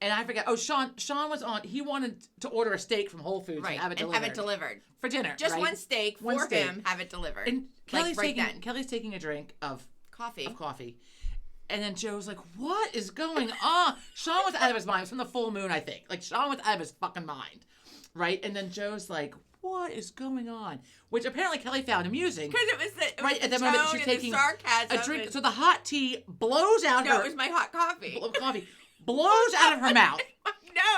Speaker 1: And I forget. Oh, Sean was on. He wanted to order a steak from Whole Foods
Speaker 2: Right.
Speaker 1: and have it
Speaker 2: and
Speaker 1: delivered.
Speaker 2: have it delivered.
Speaker 1: For dinner.
Speaker 2: Just
Speaker 1: right?
Speaker 2: one steak
Speaker 1: One
Speaker 2: for
Speaker 1: steak.
Speaker 2: him, have it delivered.
Speaker 1: And Kelly's,
Speaker 2: right
Speaker 1: taking,
Speaker 2: then.
Speaker 1: Kelly's taking a drink of
Speaker 2: Coffee.
Speaker 1: coffee. And then Joe's like, what is going on? Sean was out of his mind. It was from the full moon, I think. Like, Sean was out of his fucking mind. Right? And then Joe's like, what is going on? Which apparently Kelly found amusing.
Speaker 2: Because it was the,
Speaker 1: Right, at
Speaker 2: the
Speaker 1: the moment
Speaker 2: tone
Speaker 1: she's
Speaker 2: and
Speaker 1: taking
Speaker 2: the sarcasm.
Speaker 1: a drink.
Speaker 2: and-
Speaker 1: So the hot tea blows out
Speaker 2: no,
Speaker 1: her...
Speaker 2: it was my hot coffee.
Speaker 1: coffee. Blows out of her mouth.
Speaker 2: My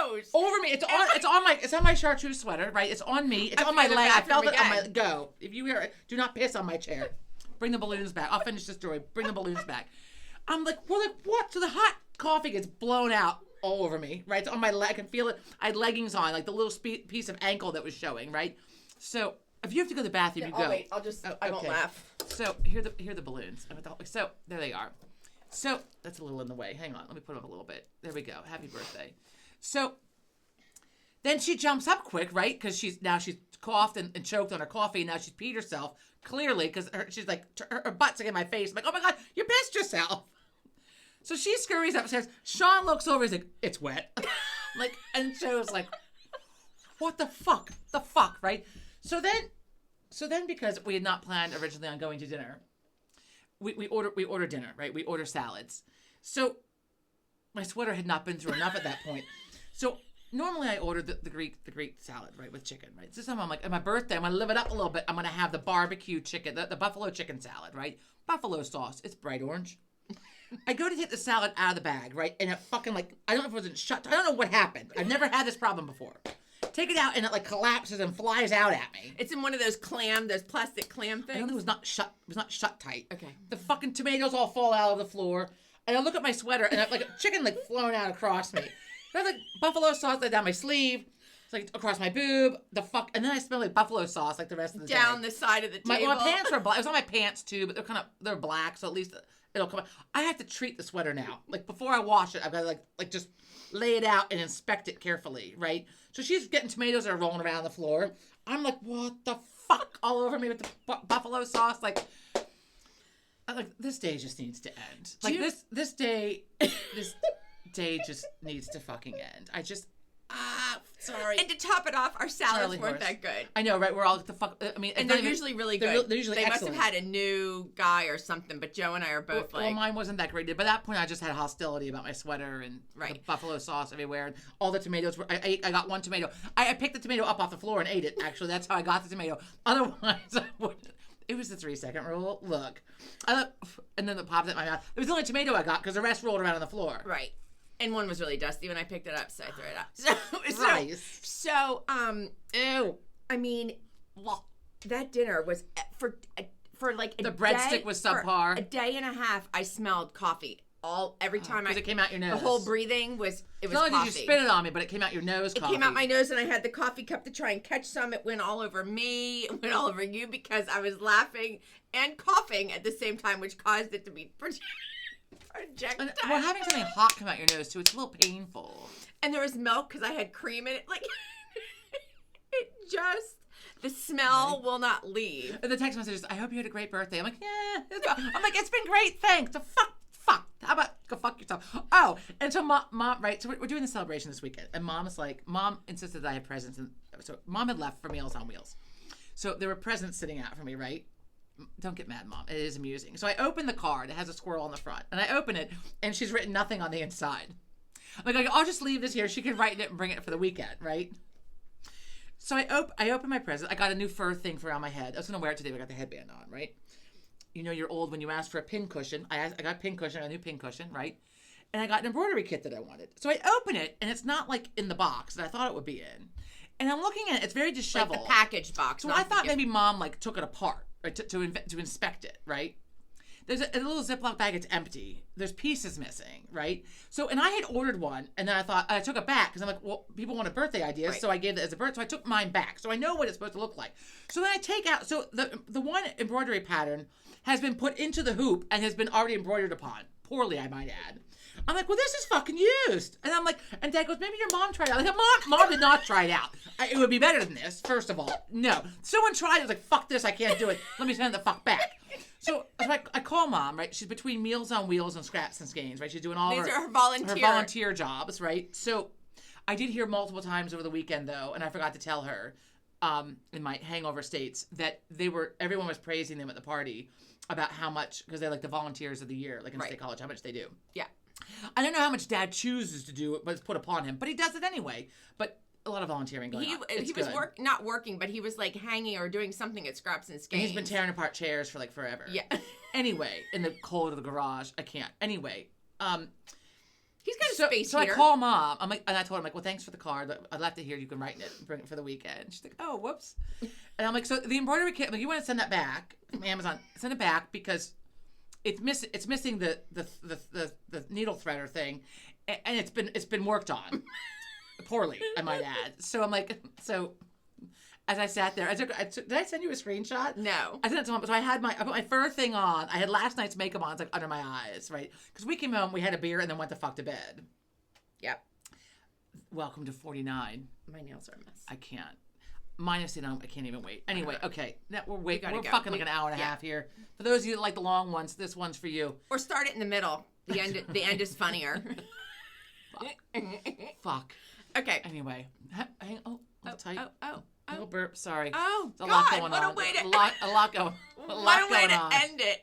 Speaker 2: nose.
Speaker 1: Over me. It's on my chartreuse sweater, right? It's on me. It's
Speaker 2: I'm
Speaker 1: on my
Speaker 2: in the
Speaker 1: leg. I
Speaker 2: bathroom
Speaker 1: felt it on my
Speaker 2: again.
Speaker 1: go. If you hear it, do not piss on my chair. Bring the balloons back. I'll finish the story. Bring the balloons back. I'm like, we're like, what? So the hot coffee gets blown out all over me, right? It's on my leg. I can feel it. I had leggings on, like the little piece of ankle that was showing, right? So if you have to go to the bathroom, you go.
Speaker 2: Oh, wait. I'll just, I won't
Speaker 1: okay.
Speaker 2: laugh.
Speaker 1: So here are the balloons. So there they are. So that's a little in the way. Hang on, let me put it up a little bit. There we go. Happy birthday. So then she jumps up quick, right? Because she's coughed and choked on her coffee, and now she's peed herself clearly because she's like her butt's like in my face. I'm like, oh my god, you pissed yourself. So she scurries upstairs. Sean looks over. He's like, it's wet. Like, and Joe's like, what the fuck? The fuck, right? So then because we had not planned originally on going to dinner, we order dinner, right? We order salads. So my sweater had not been through enough at that point. So normally I order the Greek salad, right, with chicken, right? So this time I'm like, at my birthday, I'm gonna live it up a little bit. I'm gonna have the barbecue chicken, the buffalo chicken salad, right? Buffalo sauce. It's bright orange. I go to take the salad out of the bag, right? And it fucking like, I don't know if it wasn't shut. I don't know what happened. I've never had this problem before. Take it out and it like collapses and flies out at me.
Speaker 2: It's in one of those plastic clam things.
Speaker 1: I don't know, it was not shut. It was not shut tight.
Speaker 2: Okay.
Speaker 1: The fucking tomatoes all fall out of the floor, and I look at my sweater and I, like a chicken like flown out across me. There's like buffalo sauce like down my sleeve, it's like across my boob. And then I smell like buffalo sauce like the rest of the day.
Speaker 2: Down the side of the table.
Speaker 1: My pants were black. It was on my pants too, but they're black, so at least it'll come out. I have to treat the sweater now. Like before I wash it, I've got to like just lay it out and inspect it carefully, right? So she's getting tomatoes that are rolling around the floor. I'm like, what the fuck? All over me with the buffalo sauce. Like, this day just needs to end. Like, this day just needs to fucking end. Sorry.
Speaker 2: And to top it off, our salads
Speaker 1: Charlie
Speaker 2: weren't
Speaker 1: horse.
Speaker 2: that good.
Speaker 1: I know, right? We're all the fuck. I mean,
Speaker 2: And they're usually really good.
Speaker 1: They're usually
Speaker 2: they
Speaker 1: excellent.
Speaker 2: must have had a new guy or something, but Joe and I are both
Speaker 1: Well, mine wasn't that great. By that point, I just had hostility about my sweater and the buffalo sauce everywhere. And all the tomatoes were. I got one tomato. I picked the tomato up off the floor and ate it. Actually, that's how I got the tomato. Otherwise, I wouldn't. It was the 3-second rule. Look, and then it popped in my mouth. It was the only tomato I got because the rest rolled around on the floor.
Speaker 2: Right. And one was really dusty when I picked it up, so I threw it out.
Speaker 1: Rice.
Speaker 2: So,
Speaker 1: Ew.
Speaker 2: I mean, that dinner was for like a
Speaker 1: The
Speaker 2: day,
Speaker 1: breadstick was subpar.
Speaker 2: For a day and a half, I smelled coffee every time
Speaker 1: Because it came out your nose.
Speaker 2: The whole breathing was
Speaker 1: Not
Speaker 2: coffee.
Speaker 1: only did you spit it on me, but it came out your nose.
Speaker 2: It came out my nose, and I had the coffee cup to try and catch some. It went all over me. It went all over you because I was laughing and coughing at the same time, which caused it to be projectile.
Speaker 1: Well, having something hot come out your nose too, it's a little painful.
Speaker 2: And there was milk because I had cream in it. Like, it just, the smell will not leave.
Speaker 1: And the text message is, I hope you had a great birthday. I'm like, yeah. I'm like, it's been great, thanks. So fuck. How about go fuck yourself? Oh, and so mom, right, so we're doing the celebration this weekend. And mom insisted that I had presents. And so mom had left for Meals on Wheels. So there were presents sitting out for me, right? Don't get mad, Mom. It is amusing. So I open the card. It has a squirrel on the front. And I open it, and she's written nothing on the inside. I'm like, I'll just leave this here. She can write it and bring it for the weekend, right? So I open my present. I got a new fur thing for around my head. I was going to wear it today, but I got the headband on, right? You know you're old when you ask for a pin cushion. I got a pin cushion, a new pin cushion, right? And I got an embroidery kit that I wanted. So I open it, and it's not, like, in the box that I thought it would be in. And I'm looking at it. It's very disheveled.
Speaker 2: Like the package box.
Speaker 1: So I thought maybe Mom, like, took it apart. Right, to inspect it, right? There's a little Ziploc bag, it's empty. There's pieces missing, right? So, and I had ordered one, and then I took it back, because I'm like, well, people wanted birthday ideas,
Speaker 2: right.
Speaker 1: So I gave it as a birthday, so I took mine back. So I know what it's supposed to look like. So then I take out, so the one embroidery pattern has been put into the hoop and has been already embroidered upon. poorly, I might add. I'm like, well, this is fucking used. And I'm like, and Dad goes, maybe your mom tried it out. I'm like, Mom did not try it out. It would be better than this, first of all. No. Someone tried it. I was like, fuck this, I can't do it. Let me send it the fuck back. So I call Mom, right? She's between Meals on Wheels and Scraps and Skeins, right? She's doing all
Speaker 2: These are her volunteer
Speaker 1: jobs, right? So I did hear multiple times over the weekend, though, and I forgot to tell her in my hangover states that everyone was praising them at the party about how much, because they're like the volunteers of the year, like in State College, how much they do.
Speaker 2: Yeah.
Speaker 1: I don't know how much Dad chooses to do it, but it's put upon him. But he does it anyway. But a lot of volunteering going on.
Speaker 2: He was not working, but he was like hanging or doing something at Scraps and Skeins.
Speaker 1: And he's been tearing apart chairs for like forever.
Speaker 2: Yeah.
Speaker 1: Anyway, in the cold of the garage, I can't. Anyway,
Speaker 2: he's got a space
Speaker 1: so
Speaker 2: heater.
Speaker 1: I call Mom. I'm like, and I told him, like, well, thanks for the card. I left it here. You can write it and bring it for the weekend. She's like, oh, whoops. And I'm like, so the embroidery kit, like, you want to send that back from Amazon? Send it back because it's missing the needle threader thing, and it's been worked on poorly, I might add. So I'm like, so as I sat there, did I send you a screenshot?
Speaker 2: No.
Speaker 1: I sent it to Mom. So I put my fur thing on. I had last night's makeup on. It's like under my eyes, right? Because we came home, we had a beer, and then went the fuck to bed.
Speaker 2: Yep.
Speaker 1: Welcome to 49.
Speaker 2: My nails are a mess.
Speaker 1: I can't. Minus, I can't even wait. Anyway, okay. Now we're
Speaker 2: go.
Speaker 1: fucking like an hour and a half here. For those of you that like the long ones, this one's for you.
Speaker 2: Or start it in the middle. The end is funnier.
Speaker 1: Fuck.
Speaker 2: Okay.
Speaker 1: Anyway. Tight.
Speaker 2: Oh.
Speaker 1: Little burp, sorry.
Speaker 2: Oh,
Speaker 1: There's
Speaker 2: God, what a way to...
Speaker 1: A lot going on.
Speaker 2: End it.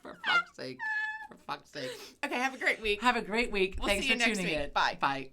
Speaker 1: For fuck's sake.
Speaker 2: Okay, have a great week.
Speaker 1: Have a great week.
Speaker 2: We'll
Speaker 1: Thanks
Speaker 2: see you
Speaker 1: for
Speaker 2: next
Speaker 1: tuning
Speaker 2: week.
Speaker 1: in.
Speaker 2: Bye.
Speaker 1: Bye.